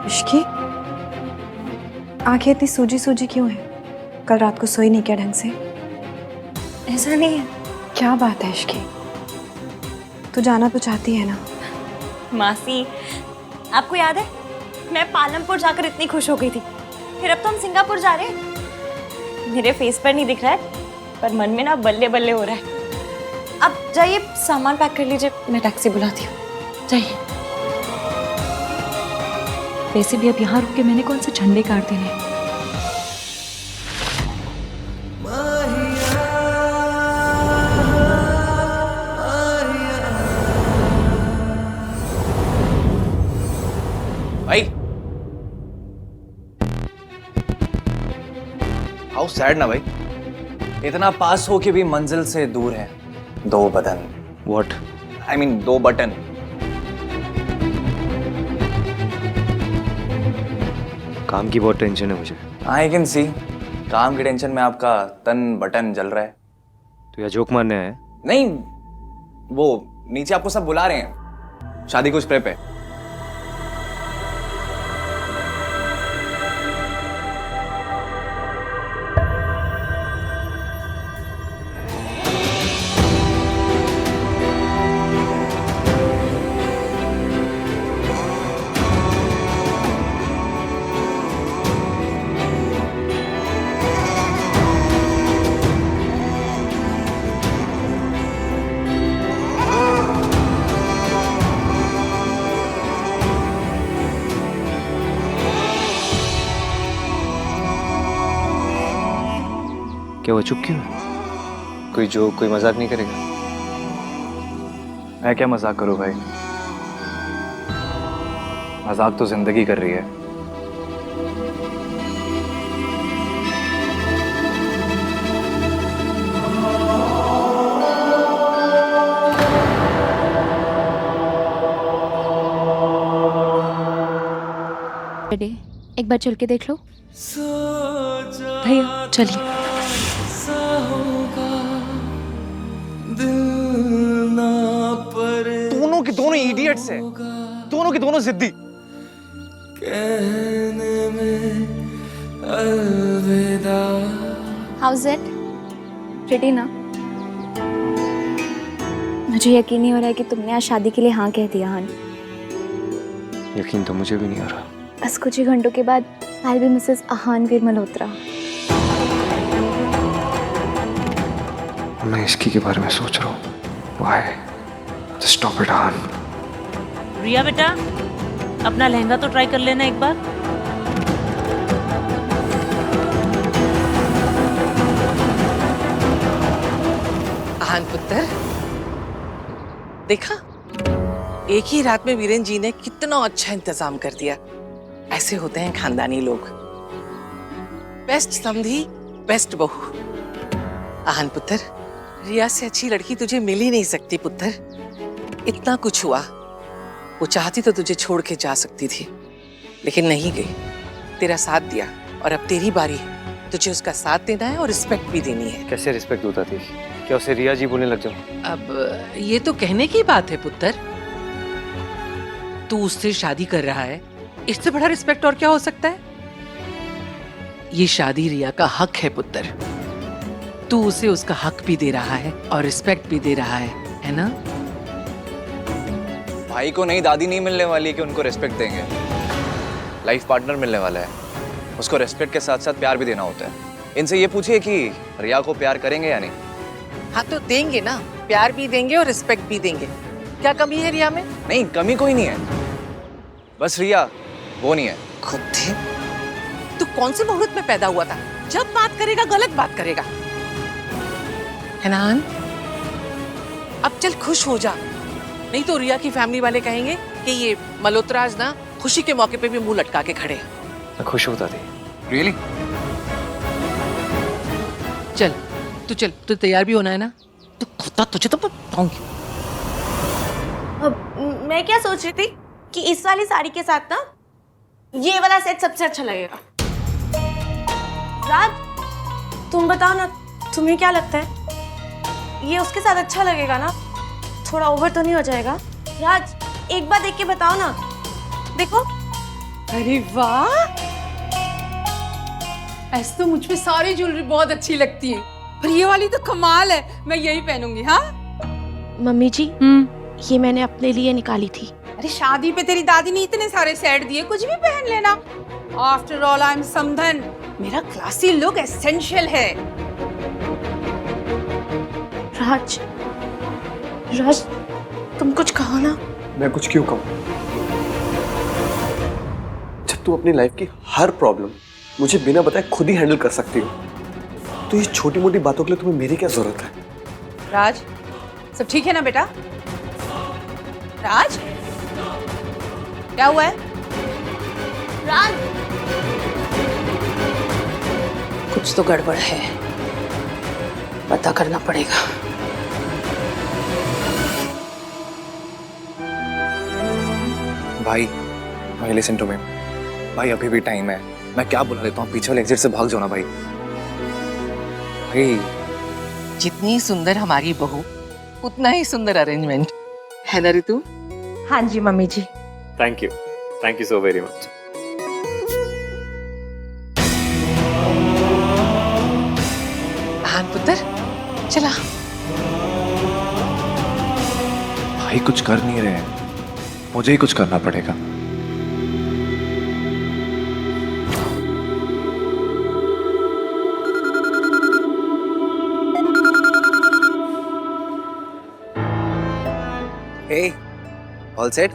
इश्की, आंखें इतनी सूजी सूजी क्यों है? कल रात को सोई नहीं क्या ढंग से? ऐसा नहीं है। क्या बात है इश्की? तू जाना तो चाहती है ना? मासी, आपको याद है मैं पालमपुर जाकर इतनी खुश हो गई थी, फिर अब तो हम सिंगापुर जा रहे हैं। मेरे फेस पर नहीं दिख रहा है, पर मन में ना बल्ले बल्ले हो रहा है। अब जाइए सामान पैक कर लीजिए, मैं टैक्सी बुलाती हूँ। जाइए। वैसे भी अब यहाँ रुक के मैंने कौन से झंडे काट देने हैं। भाई हाउ सैड ना भाई, इतना पास हो के भी मंजिल से दूर है। दो बदन। What? I mean, दो बटन। काम की बहुत टेंशन है मुझे। आई कैन सी, काम की टेंशन में आपका तन बटन जल रहा है। तो यह जोक मारने आया है? नहीं, वो नीचे आपको सब बुला रहे हैं शादी को स्प्रे पे। क्या वो चुप क्यों है? कोई जोक, कोई मजाक नहीं करेगा? मैं क्या मजाक करूं भाई, मजाक तो जिंदगी कर रही है। एक बार चल के देख लो। भैया चलिए। दिल ना परे दोनों के दोनों इडियट्स हैं, दोनों के दोनों जिद्दी। कहने में अलविदा। House it? प्रिटी ना? मुझे यकीन नहीं हो रहा है कि तुमने आज शादी के लिए हाँ कह दिया। हान, यकीन तो मुझे भी नहीं हो रहा। बस कुछ ही घंटों के बाद I will be Mrs Aahanveer Malhotra. मैं इसकी के बारे में सोच रहा हूँ। Why? Just stop it, आहान। रिया बेटा, अपना लहंगा तो ट्राई कर लेना एक बार। आहान पुत्र, देखा एक ही रात में वीरेन जी ने कितना अच्छा इंतजाम कर दिया। ऐसे होते हैं खानदानी लोग। बेस्ट समधी, बेस्ट बहू। आहान पुत्र, रिया से अच्छी लड़की तुझे मिल ही नहीं सकती पुत्र। इतना कुछ हुआ, वो चाहती तो तुझे छोड़ के जा सकती थी, लेकिन नहीं गई। तेरा साथ दिया और अब तेरी बारी है। तुझे उसका साथ देना है और रिस्पेक्ट भी देनी है। कैसे रिस्पेक्ट होता थी? क्या उसे रिया जी बोलने लग जाऊं? अब ये तो कहने की बात है पुत्र। तू उससे शादी कर रहा है, इससे बड़ा रिस्पेक्ट और क्या हो सकता है? ये शादी रिया का हक है पुत्र। तू उसे उसका हक भी दे रहा है और रिस्पेक्ट भी दे रहा है ना? भाई को नई दादी नहीं मिलने वाली कि उनको रेस्पेक्ट देंगे। लाइफ पार्टनर मिलने वाला है, उसको रेस्पेक्ट के साथ साथ प्यार भी देना होता है। इनसे ये पूछिए कि रिया को प्यार करेंगे या नहीं। हाँ तो देंगे ना, प्यार भी देंगे और रिस्पेक्ट भी देंगे। क्या कमी है रिया में? नहीं, कमी कोई नहीं है, बस रिया वो नहीं है। खुद थे। तू कौन से मुहूर्त में पैदा हुआ था? जब बात करेगा गलत बात करेगा, है ना? अब चल खुश हो जा, नहीं तो रिया की फैमिली वाले कहेंगे कि ये मल्होत्राज ना खुशी के मौके पे भी मुंह लटका के खड़े। मैं खुश होता थी। रियली? चल तू तैयार भी होना है ना? तू खुदा तुझे तो बताऊंगी। अब मैं क्या सोच रही थी कि इस वाली साड़ी के साथ ना ये वाला सेट सबसे अच्छा लगेगा। राज, तुम बताओ ना, तुम्हें क्या लगता है ये उसके साथ अच्छा लगेगा ना? थोड़ा ओवर तो नहीं हो जाएगा? राज, एक बार देख के बताओ ना। देखो। अरे वाह, ऐसे तो मुझ पे सारी ज्वेलरी बहुत अच्छी लगती है, पर ये वाली तो कमाल है। मैं यही पहनूंगी। हाँ मम्मी जी, ये मैंने अपने लिए निकाली थी। अरे शादी पे तेरी दादी ने इतने सारे सेट दिए, कुछ भी पहन लेना। आफ्टर ऑल आई एम समधन, मेरा क्लासी लुक एसेंशियल है। राज, तुम कुछ कहो ना। मैं कुछ क्यों कहूँ? जब तू अपनी लाइफ की हर प्रॉब्लम मुझे बिना बताए खुद ही हैंडल कर सकती हो, तो ये छोटी मोटी बातों के लिए तुम्हें मेरी क्या जरूरत है? राज, सब ठीक है ना बेटा? राज, क्या हुआ है? राज, कुछ तो गड़बड़ है, पता करना पड़ेगा। भाई लिसन टू मी भाई, अभी भी टाइम है। मैं क्या बुला लेता हूँ, पीछे वाले एग्जिट से भाग जाओ ना भाई। जितनी सुंदर हमारी बहू, उतना ही सुंदर अरेंजमेंट है ना ऋतु? हाँ जी मम्मी जी। Thank you so very much. Aahan पुत्र, चला। भाई कुछ कर नहीं रहे हैं, मुझे ही कुछ करना पड़ेगा। Hey, all set?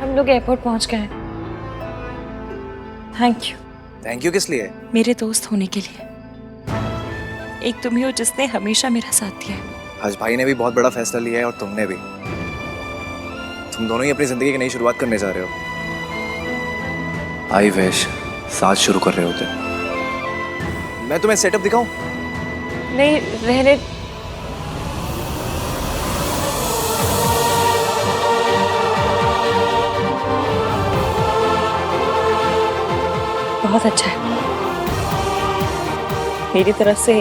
हम लोग एयरपोर्ट पहुंच गए हैं। Thank you. थैंक यू किस लिए? मेरे दोस्त होने के लिए। एक तुम ही हो जिसने हमेशा मेरा साथ दिया है। आज भाई ने भी बहुत बड़ा फैसला लिया है और तुमने भी। तुम दोनों ही अपनी जिंदगी की नई शुरुआत करने जा रहे हो। आई विश साथ शुरू कर रहे होते। मैं तुम्हें सेटअप दिखाऊं? नहीं, रहने। बहुत अच्छा है। मेरी तरफ से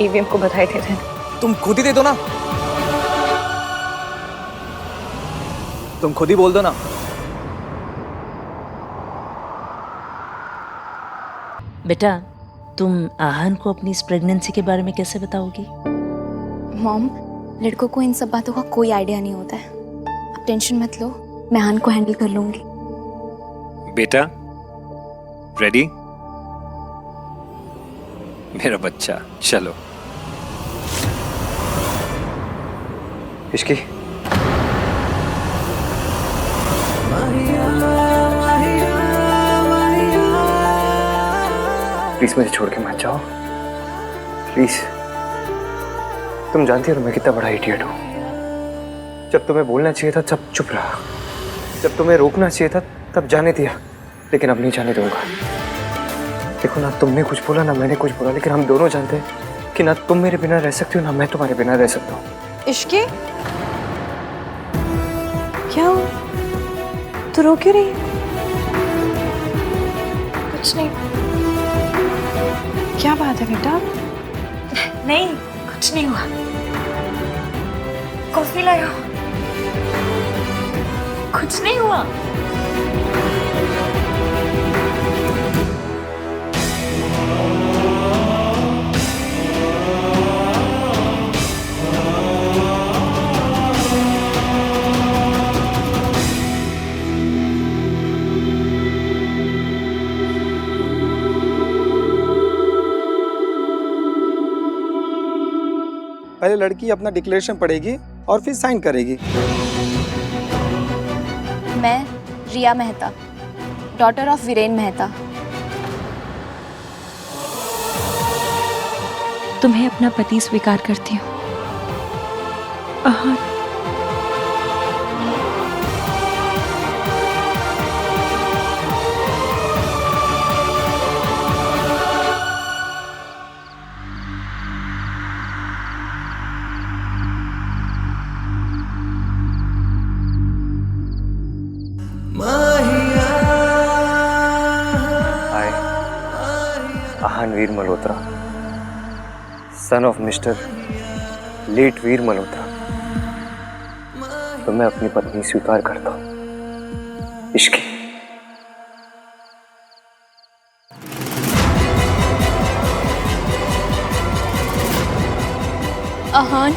ईवीएम को बधाई देते हैं। तुम खुद ही दे दो ना, तुम खुद ही बोल दो ना। बेटा, तुम आहान को अपनी इस प्रेगनेंसी के बारे में कैसे बताओगी? मॉम, लड़कों को इन सब बातों का कोई आइडिया नहीं होता है। आप टेंशन मत लो, मैं आहान को हैंडल कर लूंगी। बेटा, रेडी? मेरा बच्चा, चलो। इश्की, प्लीज मुझे छोड़ के मत जाओ, प्लीज। तुम जानती हो मैं कितना बड़ा इडियट हूँ। जब तुम्हें बोलना चाहिए था तब चुप रहा, जब तुम्हें रोकना चाहिए था तब जाने दिया, लेकिन अब नहीं जाने दूंगा। देखो ना, तुमने कुछ बोला ना मैंने कुछ बोला, लेकिन हम दोनों जानते हैं कि ना तुम मेरे बिना रह सकती हो ना मैं तुम्हारे बिना रह सकता हूँ। इश्के, क्या हो? तू रो क्यों रही है? कुछ नहीं। क्या बात है बेटा? नहीं, कुछ नहीं हुआ। कॉफी लाया। कुछ नहीं हुआ। पहले लड़की अपना डिक्लेरेशन पढ़ेगी और फिर साइन करेगी। मैं रिया मेहता, डॉटर ऑफ वीरेन मेहता। तुम्हें अपना पति स्वीकार करती हूँ। Aahan, Aahan Veer Malhotra, son of Mister late Veer Malhotra, तो मैं अपनी पत्नी स्वीकार करता हूं। इश्की, आहान,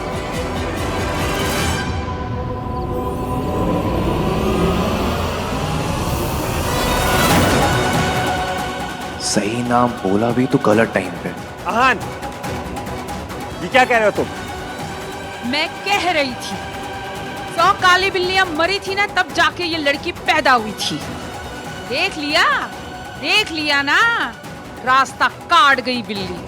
सही नाम बोला भी तो गलत टाइम पे। आहान, ये क्या कह रहे हो तुम? मैं कह रही थी 100 काली बिल्लियां मरी थी ना, तब जाके ये लड़की पैदा हुई थी। देख लिया ना, रास्ता काट गई बिल्ली।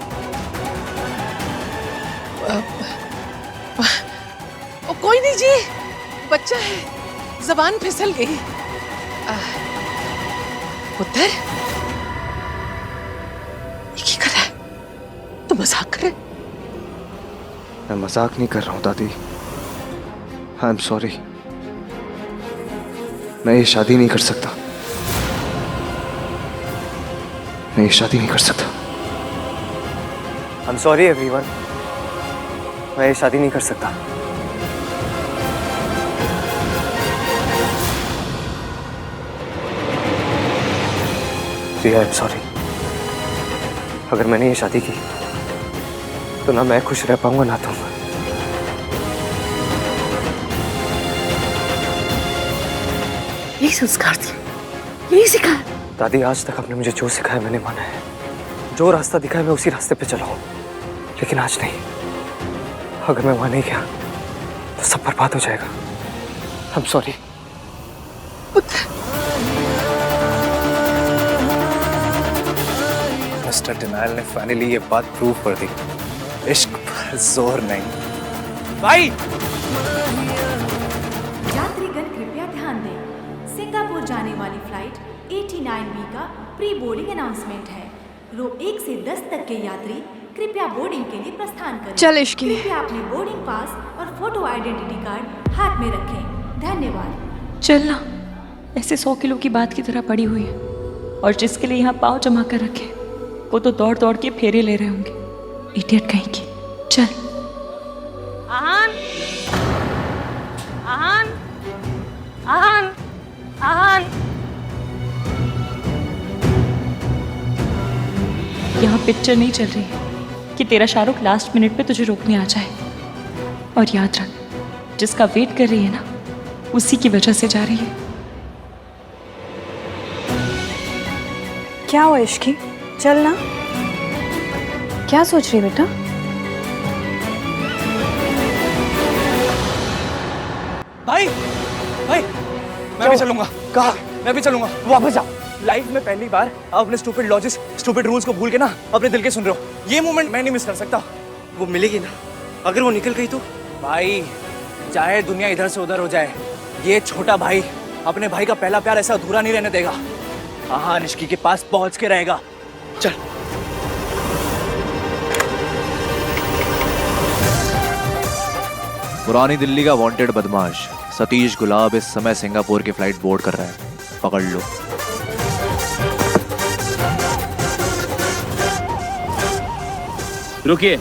ओ कोई नहीं जी, बच्चा है, जबान फिसल गई। पुत्र, ये कर रहा है? तो मजाक कर रहे? मैं मजाक नहीं कर रहा हूं दादी। आई एम सॉरी, मैं ये शादी नहीं कर सकता। मैं ये शादी नहीं कर सकता। आई एम सॉरी एवरीवन, मैं ये शादी नहीं कर सकता। आई एम सॉरी, अगर मैंने ये शादी की तो ना मैं खुश रह पाऊंगा ना तुम। यही संस्कार थी, यही सिखाया। दादी, आज तक आपने मुझे जो सिखाया मैंने माना है, जो रास्ता दिखाया मैं उसी रास्ते पे चला हूं, लेकिन आज नहीं। अगर मैं वहां नहीं गया तो सब बर्बाद हो जाएगा। आई एम सॉरी। मिस्टर डिनायल ने फाइनली ये बात प्रूव कर दी, इश्क पर जोर नहीं। भाई, यात्रीगण कृपया ध्यान दें, सिंगापुर जाने वाली फ्लाइट 89B का प्री बोर्डिंग अनाउंसमेंट है। रो 1 से 10 तक के यात्री कृपया बोर्डिंग के लिए प्रस्थान करें। चल इश्की, कृपया अपने बोर्डिंग पास और फोटो आइडेंटिटी कार्ड हाथ में रखें। धन्यवाद। चलना, ऐसे 100 किलो की बात की तरह पड़ी हुई है, और जिसके लिए यहाँ पाँव जमा कर रखे वो तो दौड़ दौड़ के फेरे ले रहे होंगे। इडियट कहीं की। चल। आहान, आहान। यहाँ पिक्चर नहीं चल रही है कि तेरा शाहरुख लास्ट मिनट पे तुझे रोकने आ जाए। और याद रख, जिसका वेट कर रही है ना, उसी की वजह से जा रही है। क्या हुआ इश्की? चल ना। क्या सोच रही है बेटा? भाई भाई मैं भी चलूंगा। कहा? मैं भी चलूंगा। वापस जा। लाइफ में पहली बार आप अपने स्टूपिड लॉजिक्स, स्टूपिड रूल्स को भूल के ना अपने दिल के सुन रहे हो। ये मोमेंट मैं नहीं मिस कर सकता। वो मिलेगी ना, अगर वो निकल गई तो? भाई चाहे दुनिया इधर से उधर हो जाए, ये छोटा भाई अपने भाई का पहला प्यार ऐसा अधूरा नहीं रहने देगा। हाँ, निष्की के पास पहुंच के रहेगा। चल। पुरानी दिल्ली का वांटेड बदमाश सतीश गुलाब इस समय सिंगापुर की फ्लाइट बोर्ड कर रहा है। पकड़ लो। रुकिए।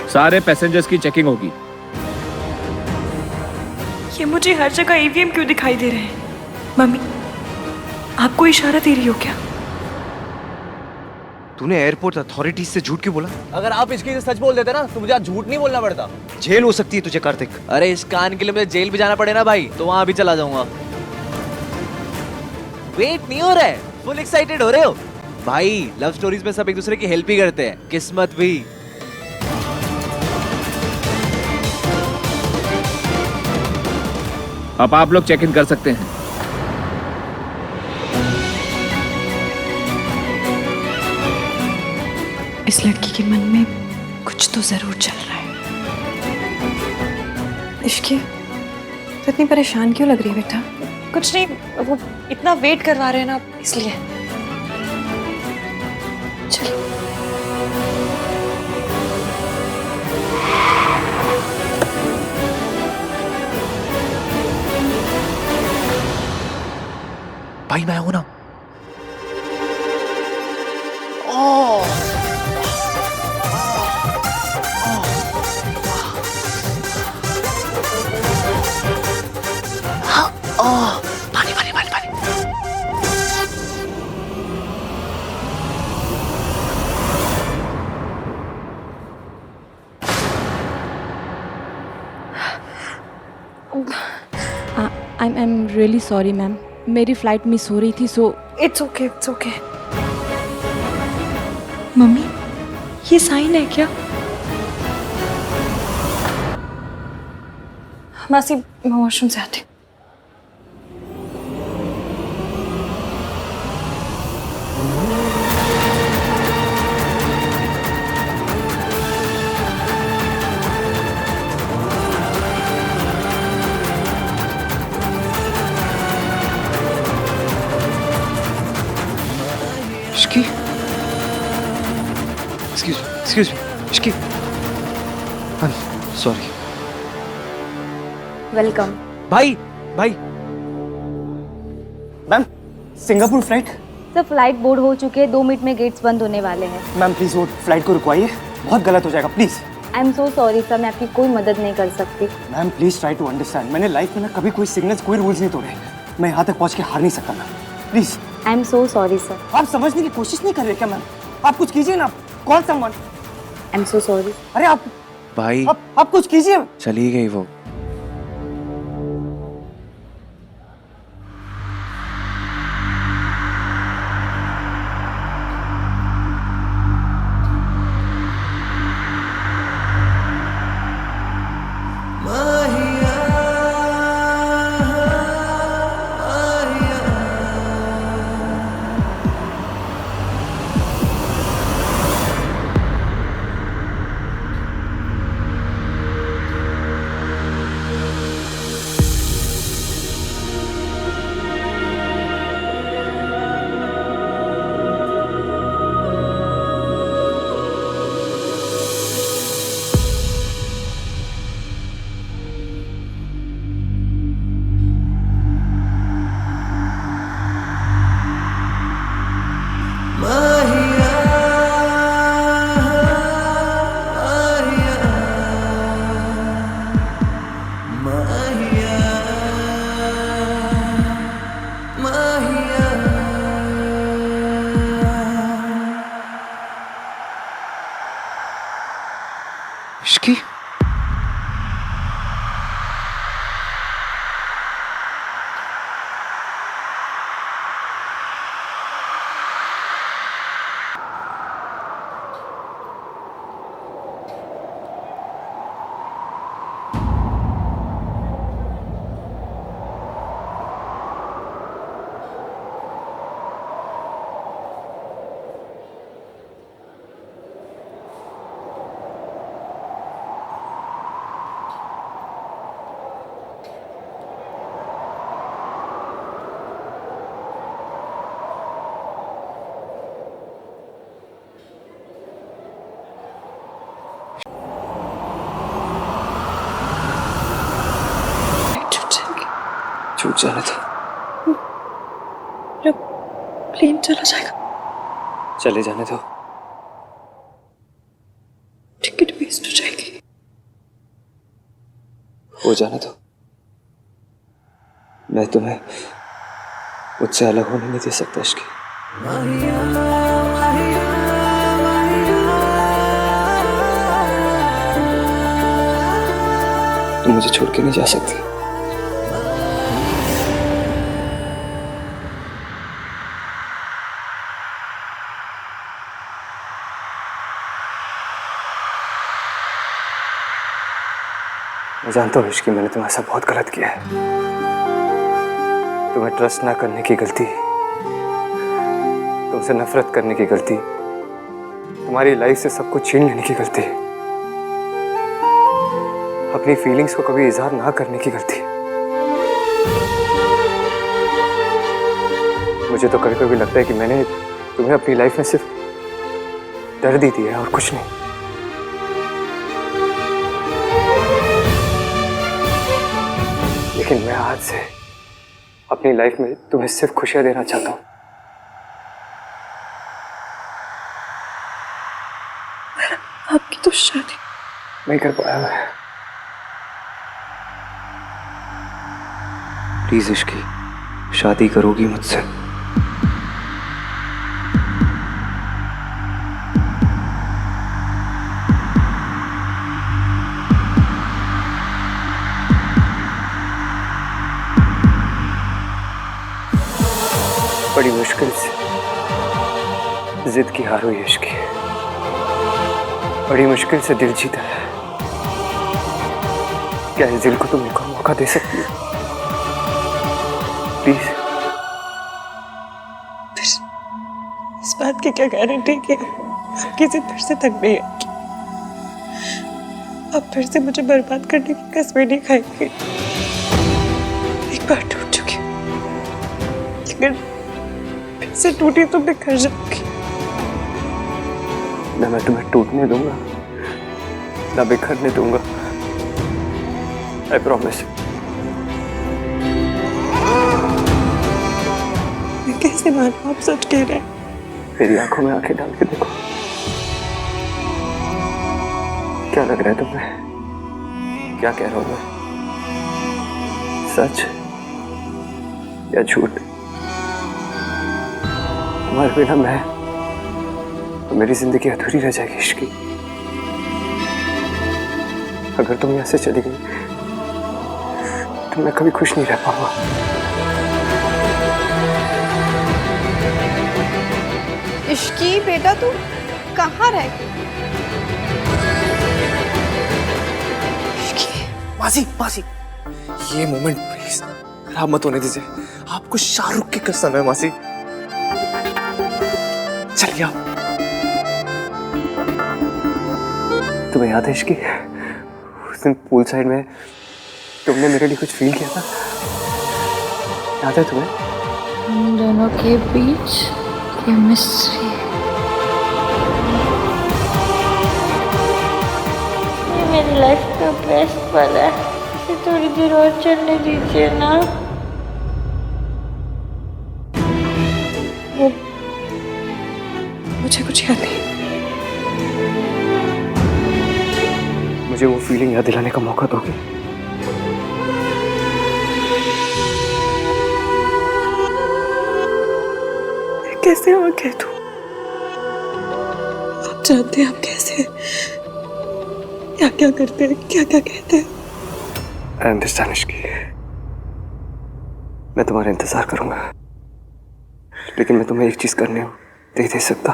सारे पैसेंजर्स की चेकिंग होगी। ये मुझे हर जगह ईवीएम क्यों दिखाई दे रहे हैं? मम्मी, आपको इशारा दे रही हो क्या? तूने एयरपोर्ट अथॉरिटीज से झूठ क्यों बोला? अगर आप इसके सच बोल देते ना तो मुझे आज झूठ नहीं बोलना पड़ता। जेल हो सकती है तुझे कार्तिक। अरे इस कान के लिए मुझे जेल भी जाना पड़े ना भाई, तो वहां भी चला जाऊंगा। वेट नहीं हो रहा है? फुल एक्साइटेड हो रहे हो? भाई लव स्टोरीज में सब एक दूसरे की हेल्प ही करते हैं, किस्मत भी। अब आप लोग चेक इन कर सकते हैं। इस लड़की के मन में कुछ तो जरूर चल रहा है। इश्की, तो इतनी परेशान क्यों लग रही है बेटा? कुछ नहीं, वो इतना वेट करवा रहे हैं ना, इसलिए। चलो। भाई मैं हूं ना। पानी पानी पानी पानी। I am really sorry ma'am, मेरी फ्लाइट मिस हो रही थी, so it's okay, it's okay. Mummy, ये साइन है क्या? मासी, मैं वॉशरूम से आती हूँ। Excuse me, Ishki. I'm sorry. Welcome. भाई भाई। Ma'am, Singapore flight? Sir flight board हो चुके हैं, 2 मिनट में गेट्स बंद होने वाले हैं। मैम प्लीज वो फ्लाइट को रुकवाइए, बहुत गलत हो जाएगा please. I am so sorry sir, मैं आपकी कोई मदद नहीं कर सकती। Ma'am please try to understand, मैंने लाइफ में ना कभी कोई सिग्नल्स, कोई रूल्स नहीं तोड़े। मैं यहाँ तक पहुँच के हार नहीं सकता ma'am, please. I am so sorry sir. आप समझने की कोशिश नहीं कर रहे क्या मैम? आप कुछ कीजिए ना। कौन someone? I am so sorry. अरे आप भाई आप कुछ कीजिए। चली गई वो। इश्की छूट जाने दो। प्लेन चला जाएगा। चले जाने दो। टिकट वेस्ट हो जाएगी। हो जाने दो। मैं तुम्हें मुझसे अलग होने नहीं दे सकता इश्की। तुम मुझे छोड़ के नहीं जा सकती। मैं जानता हूँ इश्की, मैंने तुम्हारे साथ बहुत गलत किया है। तुम्हें ट्रस्ट ना करने की गलती, तुमसे नफरत करने की गलती, तुम्हारी लाइफ से सब कुछ छीन लेने की गलती, अपनी फीलिंग्स को कभी इजहार ना करने की गलती। मुझे तो कभी कभी लगता है कि मैंने तुम्हें अपनी लाइफ में सिर्फ दर्द ही दिया है और कुछ नहीं। लेकिन मैं आज से अपनी लाइफ में तुम्हें सिर्फ खुशियां देना चाहता हूं। आपकी तो शादी नहीं कर पाया मैं। प्लीज इश्की, शादी करोगी मुझसे? बड़ी मुश्किल से जिद की हार हुई इश्की, बड़ी मुश्किल से दिल जीता है। क्या इस दिल को तुम एक और मौका दे सकती हो? प्लीज। इस बात की क्या गारंटी कि आपकी जिद फिर से थक नहीं आएगी? आप फिर से मुझे बर्बाद करने की कसमें नहीं खाएंगे। एक बार टूट चुकी, लेकिन फिर से टूटी तो बिखर जाऊंगी। ना मैं तुम्हें टूटने दूंगा, ना बिखरने दूंगा। I promise. मैं कैसे मानूं आप सच कह रहे हैं? मेरी आंखों में आंखें डाल के देखो। क्या लग रहा है तुम्हें? क्या कह रहा हूं मैं? सच या झूठ? तुम्हारे बिना मैं तो मेरी जिंदगी अधूरी रह जाएगी इश्की। अगर तुम यहाँ से चली गई तो मैं कभी खुश नहीं रह पाऊंगा। इश्की बेटा, तू कहाँ रह गई? मासी मासी, ये मोमेंट प्लीज खराब मत होने दीजिए। आपको शाहरुख की कसम है मासी। चलिए आओ। तुम्हें याद है इश्की, उस दिन पूल साइड में तुमने मेरे लिए कुछ फील किया था? याद है तुम्हें? हम दोनों के बीच केमिस्ट्री। ये मेरी लाइफ का बेस्ट पल है। इसे थोड़ी देर और चलने दीजिए ना। वो मुझे कुछ याद नहीं। मुझे वो फीलिंग याद दिलाने का मौका दोगे? कैसे और कह दूं? आप जानते हैं आप कैसे क्या क्या करते हैं, क्या क्या कहते हैं। आई अंडरस्टैंड इश्की, मैं तुम्हारा इंतजार करूंगा, लेकिन मैं तुम्हें एक चीज करने दे सकता।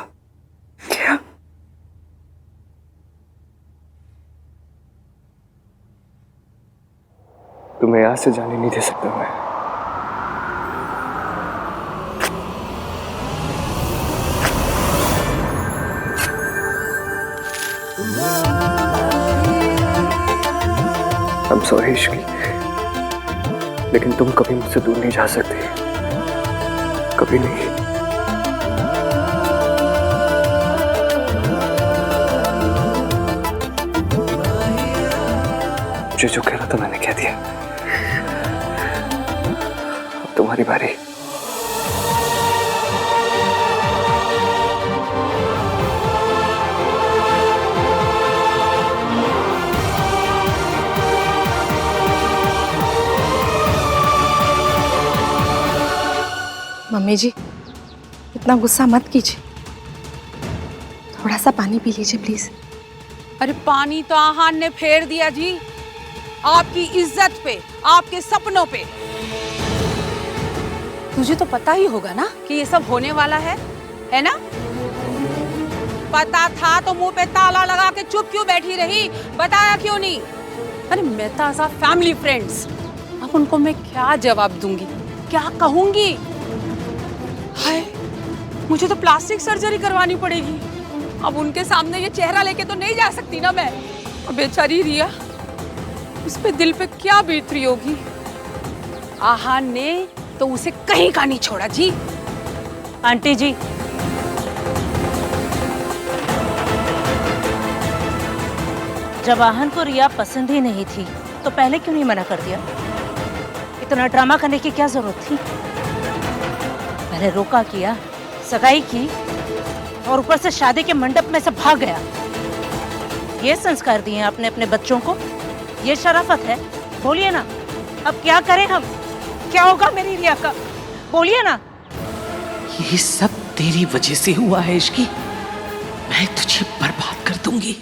क्या? तुम्हें यहाँ से जाने नहीं दे सकता मैं। I'm sorry इश्की, लेकिन तुम कभी मुझसे दूर नहीं जा सकती, कभी नहीं। मुझे जो कह रहा था मैंने कह दिया, अब तुम्हारी बारी। मम्मी जी, इतना गुस्सा मत कीजिए, थोड़ा सा पानी पी लीजिए प्लीज। अरे पानी तो आहान ने फेर दिया जी, आपकी इज्जत पे, आपके सपनों पे। तुझे तो पता ही होगा ना कि ये सब होने वाला है ना? पता था तो मुंह पे ताला लगा के चुप क्यों बैठी रही, बताया क्यों नहीं? अरे मेहता फैमिली फ्रेंड्स, अब उनको मैं क्या जवाब दूंगी, क्या कहूंगी? हाय, मुझे तो प्लास्टिक सर्जरी करवानी पड़ेगी। अब उनके सामने ये चेहरा लेके तो नहीं जा सकती ना मैं। और बेचारी रिया, उस पे दिल पे क्या बीत रही होगी। आहान ने तो उसे कहीं का नहीं छोड़ा जी। आंटी जी, जब आहान को रिया पसंद ही नहीं थी तो पहले क्यों नहीं मना कर दिया? इतना ड्रामा करने की क्या जरूरत थी? पहले रोका किया, सगाई की, और ऊपर से शादी के मंडप में से भाग गया। ये संस्कार दिए आपने अपने बच्चों को? ये शराफत है? बोलिए ना, अब क्या करें हम? क्या होगा मेरी रिया का? बोलिए ना। ये सब तेरी वजह से हुआ है इश्की, मैं तुझे बर्बाद कर दूंगी।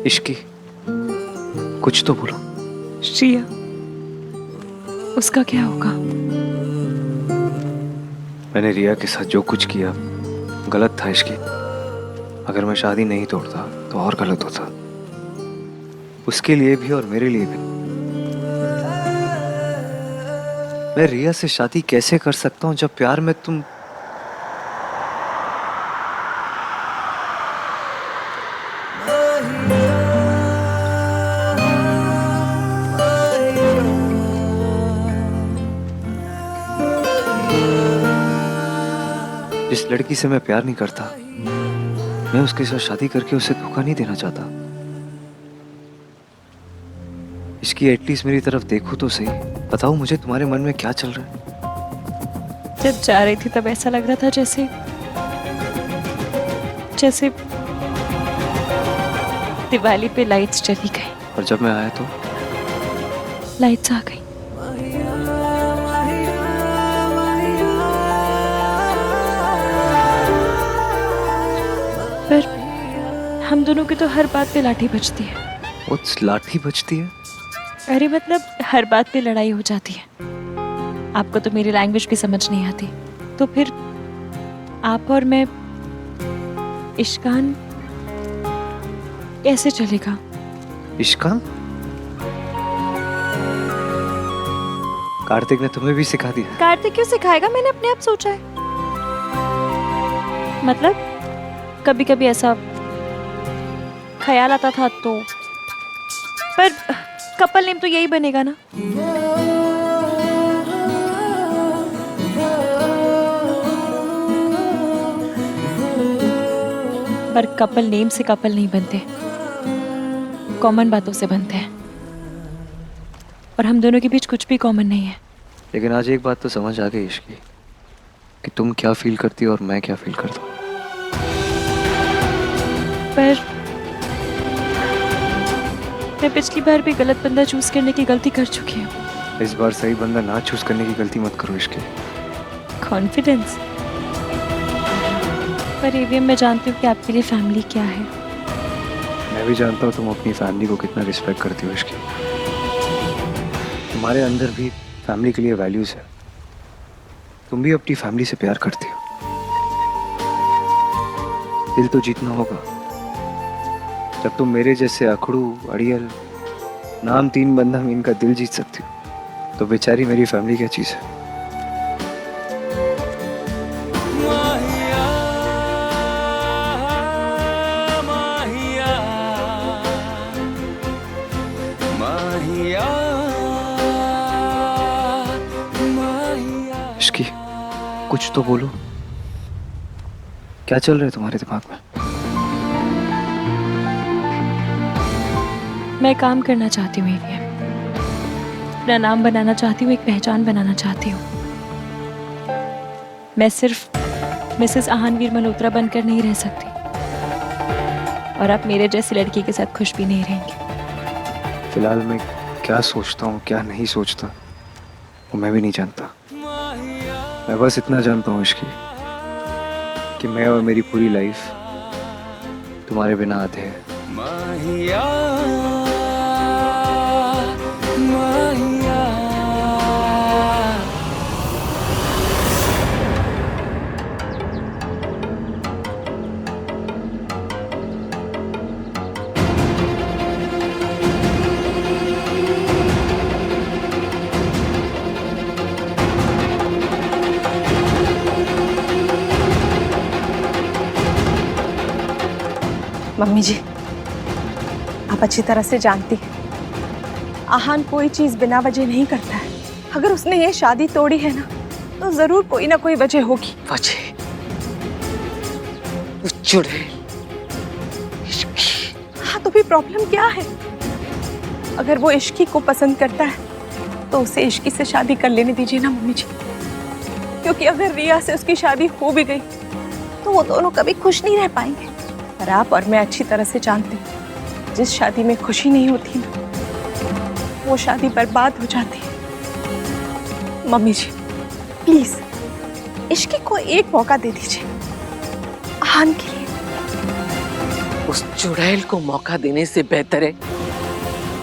इश्की, कुछ तो बोलो। श्रिया, उसका क्या होगा? मैंने रिया के साथ जो कुछ किया गलत था इश्की। अगर मैं शादी नहीं तोड़ता तो और गलत होता, उसके लिए भी और मेरे लिए भी। मैं रिया से शादी कैसे कर सकता हूँ जब प्यार में तुम जिस लड़की से मैं प्यार नहीं करता, मैं उसके साथ शादी करके उसे धोखा नहीं देना चाहता। इसकी एटलीस्ट मेरी तरफ देखो तो सही, बताओ मुझे तुम्हारे मन में क्या चल रहा है। जब जा रही थी तब ऐसा लग रहा था जैसे दिवाली पे लाइट्स चली गई, और जब मैं आया तो लाइट्स आ गई। पर हम दोनों की तो हर बात पे लाठी बजती है। उस लाठी बजती है? अरे मतलब हर बात पे लड़ाई हो जाती है। आपको तो मेरी लैंग्वेज भी समझ नहीं आती, तो फिर आप और मैं इश्कान कैसे चलेगा? इश्कान? कार्तिक ने तुम्हें भी सिखा दिया? कार्तिक क्यों सिखाएगा, मैंने अपने आप सोचा है। मतलब कभी कभी ऐसा ख्याल आता था तो, पर कपल नेम तो यही बनेगा ना। पर कपल नेम से कपल नहीं बनते, कॉमन बातों से बनते हैं, और हम दोनों के बीच कुछ भी कॉमन नहीं है। लेकिन आज एक बात तो समझ आ गई इश्की, कि तुम क्या फील करती हो और मैं क्या फील करता हूँ। पर मैं पिछली बार भी गलत बंदा चूज करने की गलती कर चुकी हूँ। इस बार सही बंदा ना चूज करने की गलती मत करो इश्क। कॉन्फिडेंस। पर एवीएम मैं जानती हूँ कि आपके लिए फैमिली क्या है। मैं भी जानता हूँ तुम अपनी फैमिली को कितना रिस्पेक्ट करती हो इश्क। तुम्हारे अंदर भी फैमिली के लिए वैल्यूज है। तुम भी अपनी फैमिली से प्यार करती हो। दिल तो जीतना होगा। जब तुम मेरे जैसे अखड़ू अड़ियल नाम 3 बंदा में इनका दिल जीत सकती हो तो बेचारी मेरी फैमिली क्या चीज है। इश्की, कुछ तो बोलो, क्या चल रहा है तुम्हारे दिमाग में? मैं काम करना चाहती हूँ एवीएम, अपना नाम बनाना चाहती हूँ, एक पहचान बनाना चाहती हूँ। मैं सिर्फ मिसेस आहानवीर मल्होत्रा बनकर नहीं रह सकती और आप मेरे जैसी लड़की के साथ खुश भी नहीं रहेंगे। फिलहाल मैं क्या सोचता हूँ क्या नहीं सोचता वो मैं भी नहीं जानता। मैं बस इतना जानता हूँ इश्की कि मैं और मेरी पूरी लाइफ तुम्हारे बिना आधे है। मम्मी जी, आप अच्छी तरह से जानती हैं आहान कोई चीज बिना वजह नहीं करता है। अगर उसने ये शादी तोड़ी है ना तो जरूर कोई ना कोई वजह होगी। वजह? वो चुड़ैल। हाँ, तो भी प्रॉब्लम क्या है? अगर वो इश्की को पसंद करता है तो उसे इश्की से शादी कर लेने दीजिए ना मम्मी जी, क्योंकि अगर रिया से उसकी शादी हो भी गई तो वो दोनों कभी खुश नहीं रह पाएंगे। पर आप और मैं अच्छी तरह से जानते हैं जिस शादी में खुशी नहीं होती ना वो शादी बर्बाद हो जाती है। मम्मी जी प्लीज इश्की को एक मौका दे दीजिए आहान के लिए। उस चुड़ैल को मौका देने से बेहतर है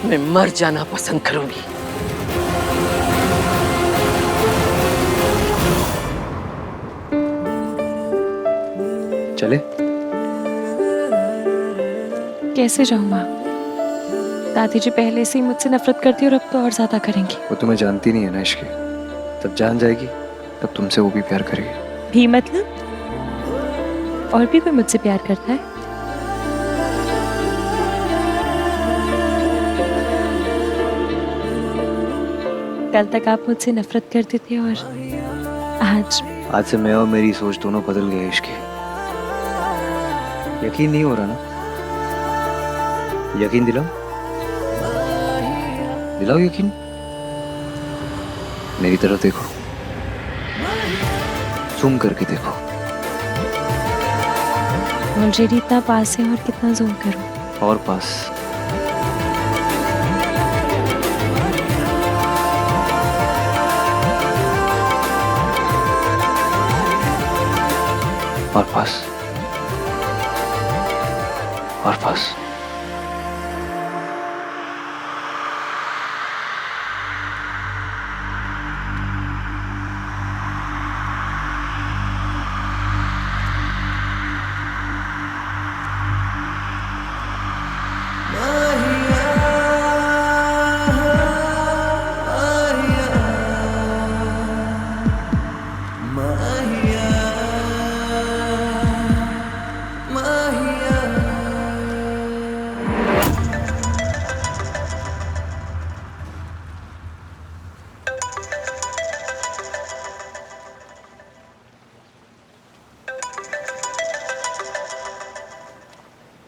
मैं मर जाना पसंद करूंगी। चले? कैसे जाऊं माँ? दादी जी पहले से ही मुझसे नफरत करती और अब तो और ज्यादा करेंगी। वो तुम्हें जानती नहीं है ना इश्की, तब जान जाएगी तब तुमसे वो भी प्यार करेगी। भी मतलब? और भी कोई मुझसे प्यार करता है? कल तक आप मुझसे नफरत करते थे और आज से मैं और मेरी सोच दोनों बदल गए इश्की। यकीन नहीं हो रहा ना? यकीन दिलाओ, दिलाओ यकीन। मेरी तरफ देखो, जूम करके देखो। ऑलरेडी इतना पास है और कितना जूम करूं? और पास। और पास। और पास।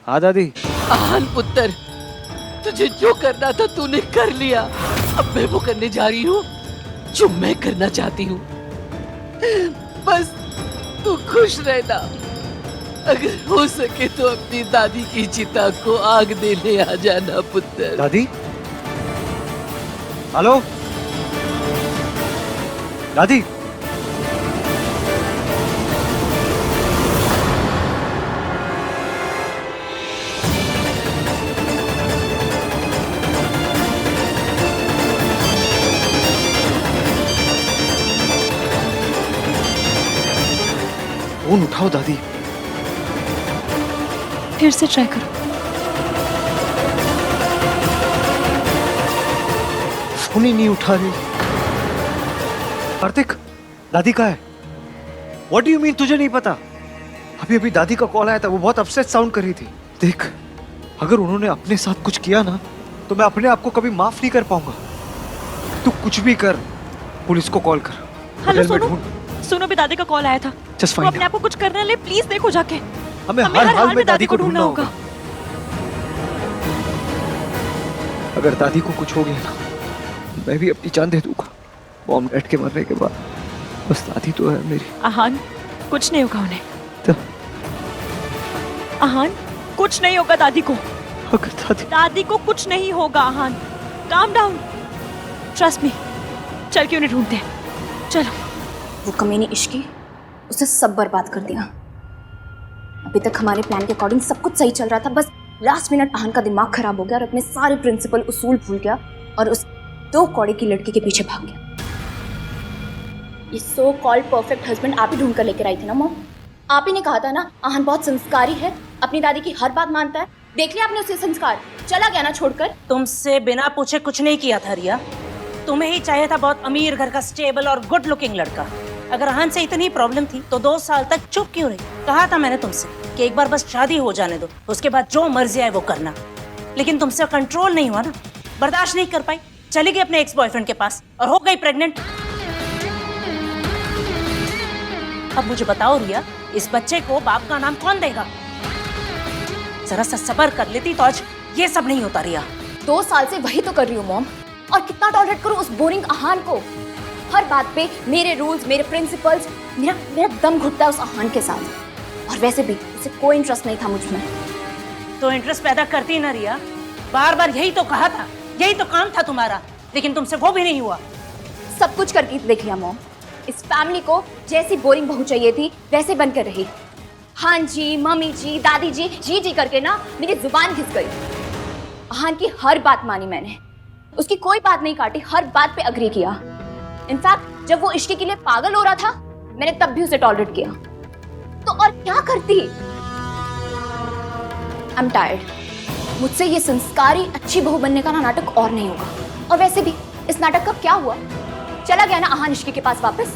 हाँ दादी। आहान पुत्र, तुझे जो करना था तूने कर लिया। अब मैं वो करने जा रही हूँ जो मैं करना चाहती हूँ। बस तू खुश रहना। अगर हो सके तो अपनी दादी की चिता को आग देने आ जाना पुत्र। दादी? हेलो? दादी फोन उठाओ दादी। फिर से ट्राई करो। फोन ही नहीं उठा रही। कार्तिक, दादी कहाँ है? What do you mean तुझे नहीं पता? अभी अभी दादी का कॉल आया था, वो बहुत अपसेट साउंड कर रही थी। देख, अगर उन्होंने अपने साथ कुछ किया ना, तो मैं अपने आप को कभी माफ नहीं कर पाऊंगा। तू कुछ भी कर, पुलिस को कॉल कर। हेलो होटल में सोनू, ढूंढ। सोनू भी दादी का कॉल आया था। Just वो find अपने आप को कुछ करने ले, प्लीज देखो जाके। हमें हर हाल में दादी को ढूंढना होगा। अगर दादी को कुछ हो गया ना, मैं भी अपनी जान दे दूंगा। बॉम डैड के मरने के बाद बस दादी तो है मेरी। आहान, कुछ नहीं होगा उन्हें। तो? आहान, कुछ नहीं होगा दादी को। अगर दादी को कुछ नहीं होगा आहान। Calm down, trust me. चल के उन्हें ढूंढते हैं, चलो। वो कमीनी इश्की, उसने सब बर्बाद कर दिया। अभी तक हमारे प्लान के अकॉर्डिंग सब कुछ सही चल रहा था, बस लास्ट मिनट आहान का दिमाग खराब हो गया और अपने सारे प्रिंसिपल उसूल भूल गया और उस 2 कौड़े की लड़की के पीछे भाग गया। ये सो कॉल्ड परफेक्ट हस्बैंड आप ही ढूंढ कर लेकर आई थी ना मॉम? आप ही ने कहा था ना आहान बहुत संस्कारी है, अपनी दादी की हर बात मानता है। देख लिया आपने उसके संस्कार, चला गया ना छोड़कर। तुमसे बिना पूछे कुछ नहीं किया था रिया। तुम्हें ही चाहिए था बहुत अमीर घर का स्टेबल और गुड लुकिंग लड़का। अगर आहान से इतनी प्रॉब्लम थी तो 2 साल तक चुप क्यों रही? कहा था मैंने तुमसे कि एक बार बस शादी हो जाने दो, उसके बाद जो मर्जी आए वो करना। लेकिन तुमसे कंट्रोल नहीं हुआ ना, बर्दाश्त नहीं कर पाई, चली गई अपने एक्स बॉयफ्रेंड के पास और हो गई प्रेग्नेंट। अब मुझे बताओ रिया, इस बच्चे को बाप का नाम कौन देगा? जरा सा सब्र कर लेती तो आज ये सब नहीं होता रिया। 2 साल से वही तो कर रही हूँ मॉम, और कितना टॉलरेट करूँ उस बोरिंग आहान को। हर बात पे मेरे रूल्स, मेरे प्रिंसिपल्स, मेरा दम घुटता है उस आहान के साथ। और वैसे भी उसे कोई इंटरेस्ट नहीं था मुझ में। तो इंटरेस्ट पैदा करती ना रिया, बार बार यही तो कहा था, यही तो काम था तुम्हारा, लेकिन तुमसे वो भी नहीं हुआ। सब कुछ करके देख लिया मॉम, इस फैमिली को जैसी बोरिंग बहू चाहिए थी वैसे बनकर रही। हाँ जी, मम्मी जी, दादी जी, जी जी करके ना मेरी जुबान घिस गई। आहान की हर बात मानी मैंने, उसकी कोई बात नहीं काटी, हर बात पे अग्री किया। इनफैक्ट जब वो इश्क के लिए पागल हो रहा था, मैंने तब भी उसे टॉलरेट किया। तो और क्या करती? I am tired. मुझसे ये संस्कारी अच्छी बहू बनने का ना नाटक और नहीं होगा। और वैसे भी इस नाटक का क्या हुआ? चला गया ना आहान इश्की के पास वापस।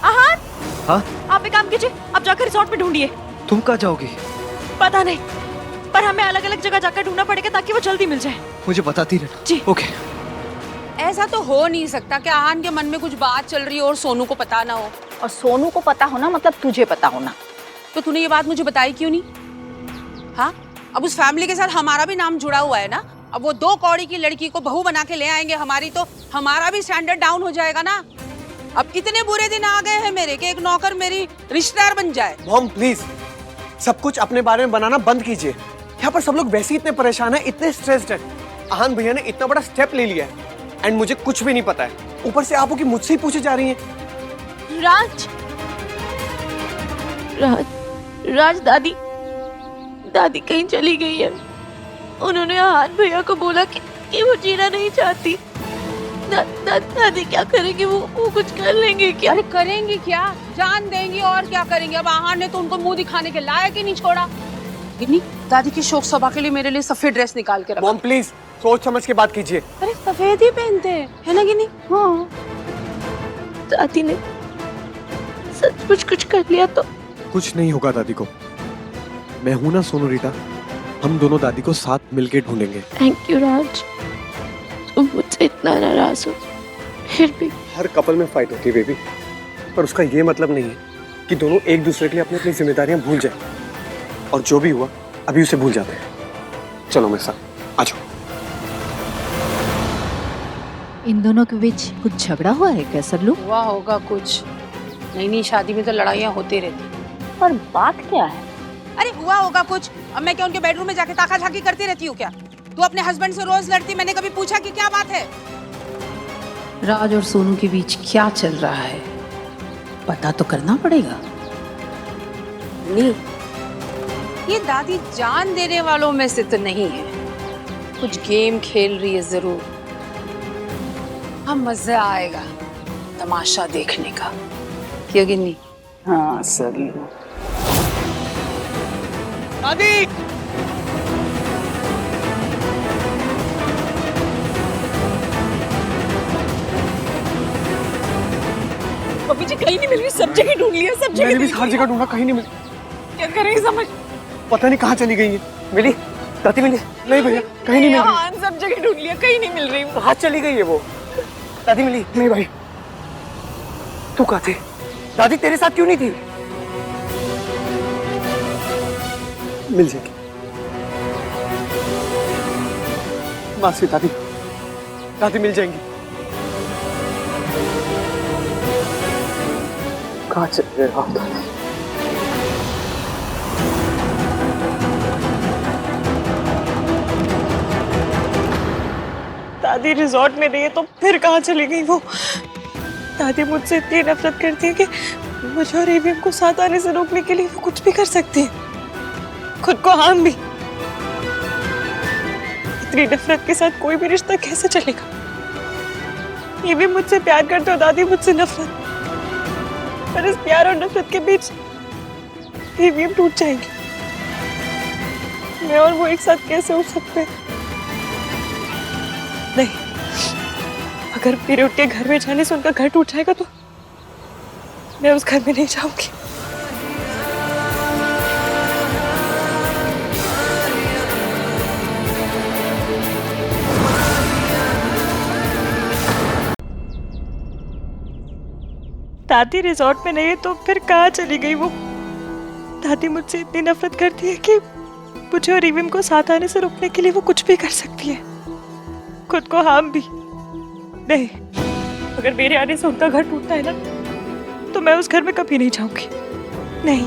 आहान, हाँ? आप एक काम कीजिए, आप जाकर रिसोर्ट में ढूंढिए। तुम कहाँ जाओगी? पता नहीं, पर हमें अलग अलग जगह जाकर ढूंढना पड़ेगा ताकि वो जल्दी मिल जाए। मुझे बताती रहना। जी। ओके। ऐसा तो हो नहीं सकता कि आहान के मन में कुछ बात चल रही हो और सोनू को पता ना हो। और सोनू को पता होना मतलब तुझे पता होना। तो तूने ये बात मुझे बताई क्यों नहीं? हाँ, अब उस फैमिली के साथ हमारा भी नाम जुड़ा हुआ है ना। अब वो 2 कौड़ी की लड़की को बहू बना के ले आएंगे हमारी, तो हमारा भी स्टैंडर्ड डाउन हो जाएगा ना। अब इतने बुरे दिन आ गए हैं मेरे कि एक नौकर मेरी रिश्तेदार बन जाए। मॉम प्लीज, सब कुछ अपने बारे में बनाना बंद कीजिए। यहाँ पर सब लोग वैसे ही इतने परेशान हैं, इतने स्ट्रेस्ड हैं। आहान भैया ने इतना बड़ा स्टेप ले लिया है एंड मुझे कुछ भी नहीं पता है। ऊपर से आप हो कि मुझसे ही पूछे जा रही हैं। राज दादी कहीं चली गई है। उन्होंने आहान भैया को बोला कि वो जीना नहीं चाहती। दादी क्या करेंगे? वो कुछ कर लेंगे क्या? अरे करेंगे क्या, जान देंगी और क्या करेंगे। अब आहान ने तो उनको मुंह दिखाने के लायक ही नहीं छोड़ा। गिन्नी, दादी की शोक सभा के लिए मेरे लिए सफेद ड्रेस निकाल के रखो। मॉम प्लीज सोच समझ के बात कीजिए। अरे सफेद ही पहनते हैं, है ना गिन्नी? हाँ, दादी ने सच कुछ कर लिया तो कुछ नहीं होगा दादी को। मैं हूं ना सोनू रीटा, हम दोनों दादी को साथ मिलके ढूंढेंगे। थैंक यू राज, तुम मुझसे इतना नाराज हो फिर भी। हर कपल में फाइट होती है बेबी, पर उसका ये मतलब नहीं है कि दोनों एक दूसरे के लिए अपनी अपनी जिम्मेदारियां भूल जाए। और जो भी हुआ अभी उसे भूल जाते हैं। चलो मेरे साथ आ जाओ। इन दोनों के बीच कुछ झगड़ा हुआ है क्या सरलू? हुआ होगा कुछ, नई शादी में तो लड़ाइयाँ होती रहती। पर बात क्या है? अरे हुआ होगा कुछ। अब मैं क्या उनके बेडरूम में जाके ताका झाकी करती रहती हूँ क्या? तू अपने हस्बैंड से रोज लड़ती, मैंने कभी पूछा कि क्या बात है? राज और सोनू के बीच क्या चल रहा है पता तो करना पड़ेगा। नहीं, ये दादी जान देने वालों में से तो नहीं है, कुछ गेम खेल रही है जरूर। हम मजा आएगा तमाशा देखने का, क्यों गिन्नी? हाँ जरूर। दादी मम्मी जी कहीं नहीं मिल रही, सब जगह ढूंढ लिया, सब जगह। मैंने भी हर जगह ढूंढा, कहीं नहीं मिली। क्या करें समझ, पता नहीं कहाँ चली गई है। मिली? दादी मिली? नहीं भैया, कहीं नहीं मिल रही। सब जगह ढूंढ लिया, कहीं नहीं मिल रही। कहाँ चली गई है वो? दादी मिली? नहीं भाई। तू कहाँ थी? दादी तेरे साथ क्यों नहीं थी? मिल जाएगी। मासी दादी, दादी मिल जाएंगी। कहाँ चले गए आप दादी? दादी रिजॉर्ट में नहीं है तो फिर कहाँ चली गई वो? दादी मुझसे इतनी नफरत करती है कि मुझे और एवीएम को साथ आने से रोकने के लिए वो कुछ भी कर सकती है, खुद को हार्म भी। इतनी नफरत के साथ कोई भी रिश्ता कैसे चलेगा? एवीएम मुझसे प्यार करते हो, दादी मुझसे नफरत। पर इस प्यार और नफरत के बीच एवीएम टूट जाएंगे। मैं और वो एक साथ कैसे हो सकते हैं? नहीं, अगर मेरे उठ के घर में जाने से उनका घर टूट जाएगा तो मैं उस घर में नहीं जाऊंगी। दादी रिजॉर्ट में नहीं है तो फिर कहाँ चली गई वो? दादी मुझसे इतनी नफरत करती है कि मुझे और एवीएम को साथ आने से रोकने के लिए वो कुछ भी कर सकती है, खुद को हार्म भी। नहीं, अगर मेरे आने से उनका घर टूटता है ना तो मैं उस घर में कभी नहीं जाऊंगी। नहीं,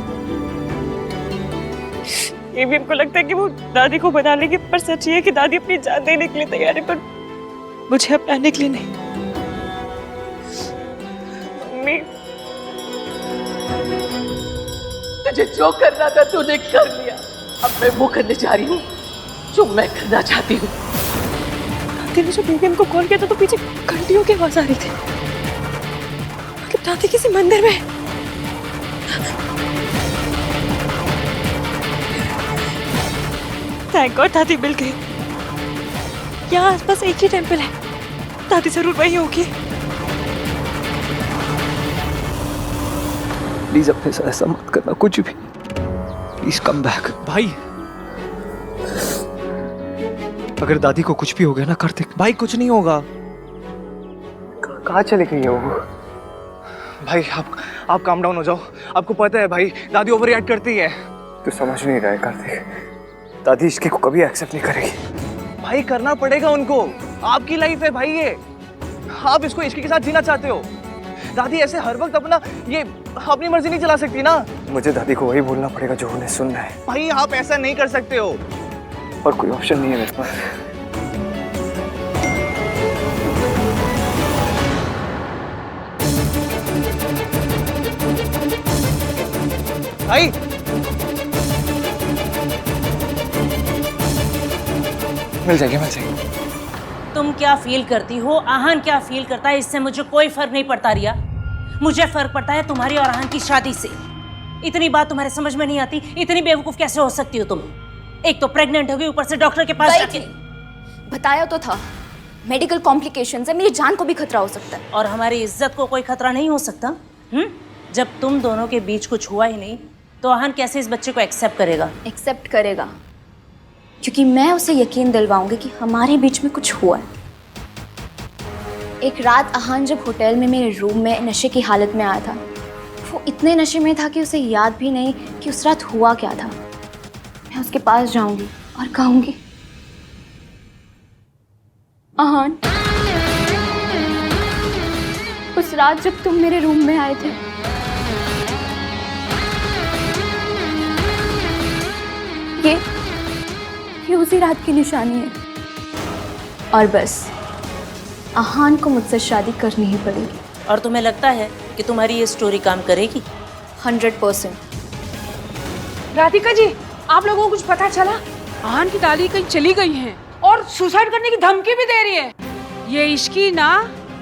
एवीएम को लगता है कि वो दादी को बना लेगी, पर सच ये है कि दादी अपनी जान देने के लिए तैयार है, पर मुझे अपनाने के लिए नहीं। मम्मी, तुझे जो करना था तूने कर लिया, अब मैं वो करने जा रही हूँ जो मैं करना चाहती हूँ। दादी जब एवीएम को कॉल किया था तो पीछे घंटियों की आवाज आ रही थी। दादी किसी मंदिर में। थैंक गॉड दादी मिल गई। यहाँ आसपास एक ही टेंपल है, दादी जरूर वही होगी। प्लीज अपने साथ ऐसा मत करना, कुछ भी। Please come back. भाई अगर दादी को कुछ भी हो गया ना कार्तिक। भाई कुछ नहीं होगा। कहाँ चली गई है वो? भाई आप काम डाउन हो जाओ। आपको पता है भाई, दादी ओवर रिएक्ट करती है। तू समझ नहीं रहा है कार्तिक, दादी इसके को कभी एक्सेप्ट नहीं करेगी। भाई करना पड़ेगा उनको, आपकी लाइफ है भाई ये। आप इसको इश्क के साथ जीना चाहते हो। दादी ऐसे हर वक्त अपनी मर्जी नहीं चला सकती ना। मुझे दादी को वही बोलना पड़ेगा जो उन्हें सुनना है। भाई आप ऐसा नहीं कर सकते हो। और कोई ऑप्शन नहीं है मेरे पास। भाई मिल जाएगी। तुम क्या फील करती हो, आहान क्या फील करता है, इससे मुझे कोई फर्क नहीं पड़ता रिया। मुझे फर्क पड़ता है तुम्हारी और आहान की शादी से। इतनी बात तुम्हारे समझ में नहीं आती? इतनी बेवकूफ कैसे हो सकती हो तुम? एक तो प्रेग्नेंट हो गई, ऊपर से डॉक्टर के पास जाके। बताया तो था, मेडिकल कॉम्प्लिकेशंस है, मेरी जान को भी खतरा हो सकता है। और हमारी इज्जत को कोई खतरा नहीं हो सकता? जब तुम दोनों के बीच कुछ हुआ ही नहीं तो आहान कैसे इस बच्चे को एक्सेप्ट करेगा? एक्सेप्ट करेगा क्योंकि मैं उसे यकीन दिलवाऊंगी कि हमारे बीच में कुछ हुआ है। एक रात आहान जब होटल में मेरे रूम में नशे की हालत में आया था, वो इतने नशे में था कि उसे याद भी नहीं कि उस रात हुआ क्या था। मैं उसके पास जाऊंगी और कहूंगी, आहान, उस रात जब तुम मेरे रूम में आए थे, ये उसी रात की निशानी है। और बस आहान को मुझसे शादी करनी ही पड़ेगी। और तुम्हें लगता है कि तुम्हारी ये स्टोरी काम करेगी? 100%। राधिका जी, आप लोगों को कुछ पता चला? आहान की दादी कहीं चली गई हैं और सुसाइड करने की धमकी भी दे रही है। ये इश्की ना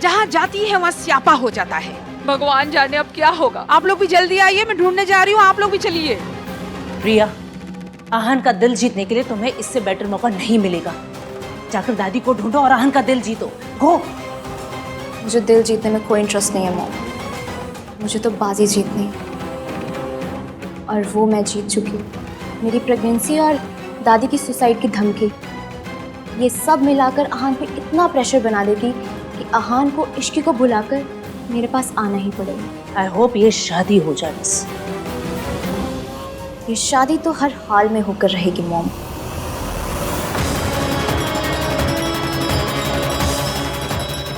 जहाँ जाती है वहाँ स्यापा हो जाता है। भगवान जाने अब क्या होगा। आप लोग भी जल्दी आइए, मैं ढूंढने जा रही हूँ, आप लोग भी चलिए। रिया, आहान का दिल जीतने के लिए तुम्हें इससे बेटर मौका नहीं मिलेगा। जाकर दादी को ढूंढो और आहान का दिल जीतो। गो। मुझे दिल जीतने में कोई इंटरेस्ट नहीं है मॉम, मुझे तो बाजी जीतनी है और वो मैं जीत चुकी हूँ। मेरी प्रेगनेंसी और दादी की सुसाइड की धमकी, ये सब मिलाकर आहान पे इतना प्रेशर बना देगी कि आहान को इश्की को बुलाकर मेरे पास आना ही पड़ेगा। आई होप ये शादी हो जाए बस। ये शादी तो हर हाल में होकर रहेगी मॉम।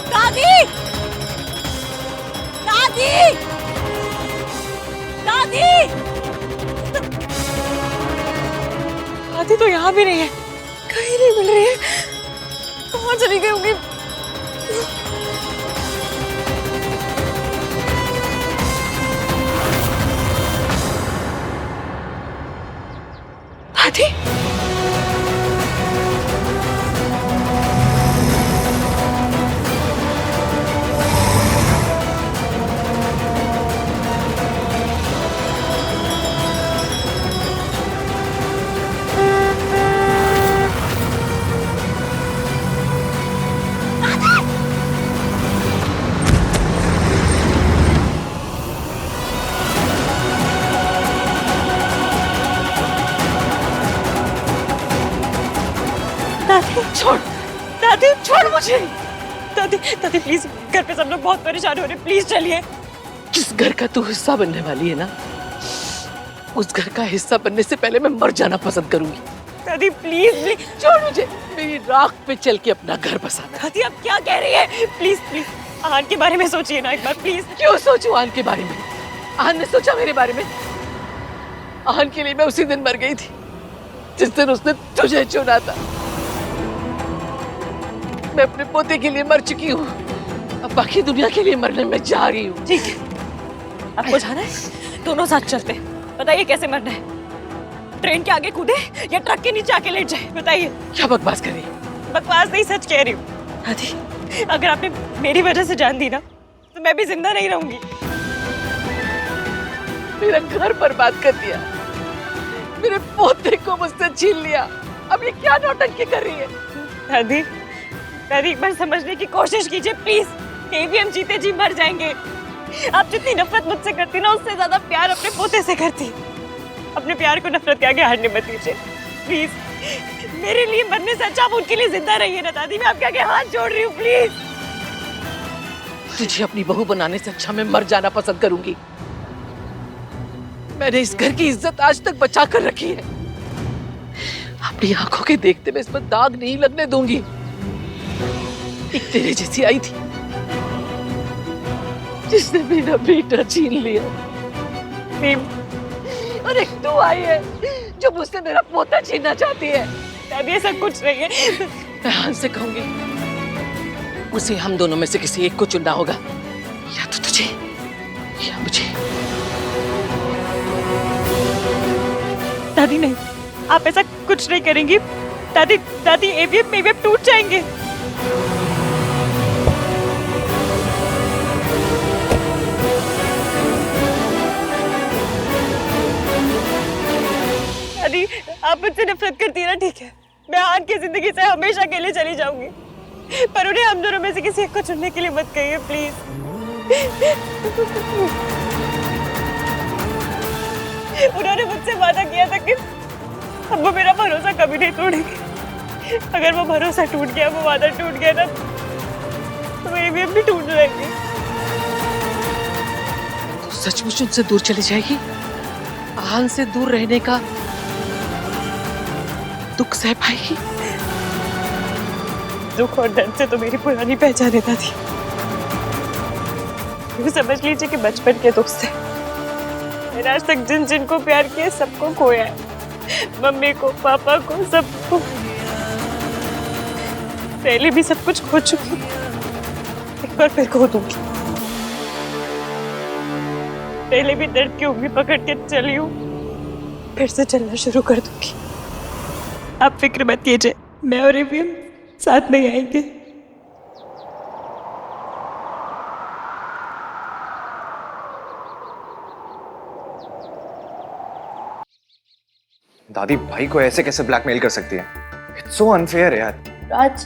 दादी! दादी! दादी! दादी तो यहाँ भी नहीं है, कहीं नहीं मिल रही है। कहाँ चली गई होंगी? दादी? दादी छोड़, दादी छोड़ मुझे। दादी दादी प्लीज, घर पे सब लोग बहुत परेशान हो रहे हैं, प्लीज चलिए। जिस घर का तू हिस्सा बनने वाली है ना, उस घर का हिस्सा बनने से पहले मैं मर जाना पसंद करूंगी। दादी प्लीज प्लीज छोड़ मुझे, मेरी राख पे चल के अपना घर बसाना। दादी आप क्या कह रही है? प्लीज प्लीज आहान के बारे में सोचिए ना एक बार प्लीज। क्यों सोचूं आहान के बारे में? आहान ने सोचा मेरे बारे में? आहान के लिए मैं उसी दिन मर गई थी जिस दिन उसने तुझे चुना था। मैं अपने पोते के लिए मर चुकी हूँ, अब बाकी दुनिया के लिए मरने में जा रही हूँ। ठीक है, आपको जाना है? दोनों साथ चलते हैं। बताइए कैसे मरना है? ट्रेन के आगे कूदे या ट्रक के नीचे आके लेट जाए? बताइए। क्या बकवास कर रही है? बकवास नहीं, सच कह रही हूँ। दादी, अगर आपने मेरी वजह से जान दी ना, तो मैं भी जिंदा नहीं रहूंगी। मेरा घर बर्बाद कर दिया, मेरे पोते को मुझसे छीन लिया, अब ये क्या नौटंकी कर रही है? दादी, दादी एक बार समझने की कोशिश कीजिए प्लीज। कहीं भी हम जीते जी मर जाएंगे। आप जितनी नफरत मुझसे करती ना, उससे ज्यादा प्यार अपने पोते से करती। अपने प्यार को नफरत के आगे हारने मत दीजिए प्लीज। मेरे लिए मरने से अच्छा आप उनके लिए जिंदा रहिए ना दादी। मैं आपके आगे हाथ जोड़ रही हूँ प्लीज। तुझे अपनी बहू बनाने से अच्छा मैं मर जाना पसंद करूंगी। मैंने इस घर की इज्जत आज तक बचा कर रखी है, अपनी आंखों के देखते मैं इस पर दाग नहीं लगने दूंगी। एक तेरे जैसी आई थी जिसने मेरा बेटा छीन लिया, और एक तू आई है जो मुझसे मेरा पोता छीनना चाहती है। दादी ऐसा कुछ नहीं है। मैं आहान से कहूंगी उसे हम दोनों में से किसी एक को चुनना होगा, या तो तुझे या मुझे। दादी नहीं, आप ऐसा कुछ नहीं करेंगी। दादी दादी एवीएम टूट जाएंगे। दादी आप मुझसे नफरत करती है ना, ठीक है, मैं आहान की जिंदगी से हमेशा के लिए चली जाऊंगी, पर उन्हें हम दोनों में से किसी एक को चुनने के लिए मत कहिए प्लीज। उन्होंने मुझसे वादा किया था कि अब वो मेरा भरोसा कभी नहीं तोड़ेंगे। अगर वो भरोसा टूट गया, वो वादा टूट गया ना, तो मेरी भी टूट जाएगी। तो सचमुच उनसे दूर चली जाएगी? आहान से दूर रहने का दुख सह पाएगी? दुख और दर्द से तो मेरी पुरानी पहचान है दादी। समझ लीजिए कि बचपन के दुख से मैंने आज तक जिन जिन को प्यार किया सबको खोया है। मम्मी को, पापा को, सबको। पहले भी सब कुछ खो चुकी, और फिर खो दूंगी। पहले भी दर्द की उंगली पकड़ के चली हूँ, फिर से चलना शुरू कर दूंगी। आप फिक्र मत कीजिए, मैं और रिवियम साथ में आएंगे। दादी भाई को ऐसे कैसे ब्लैकमेल कर सकती है? इट्स सो अनफेयर यार। राज,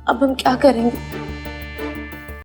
अब हम क्या करेंगे?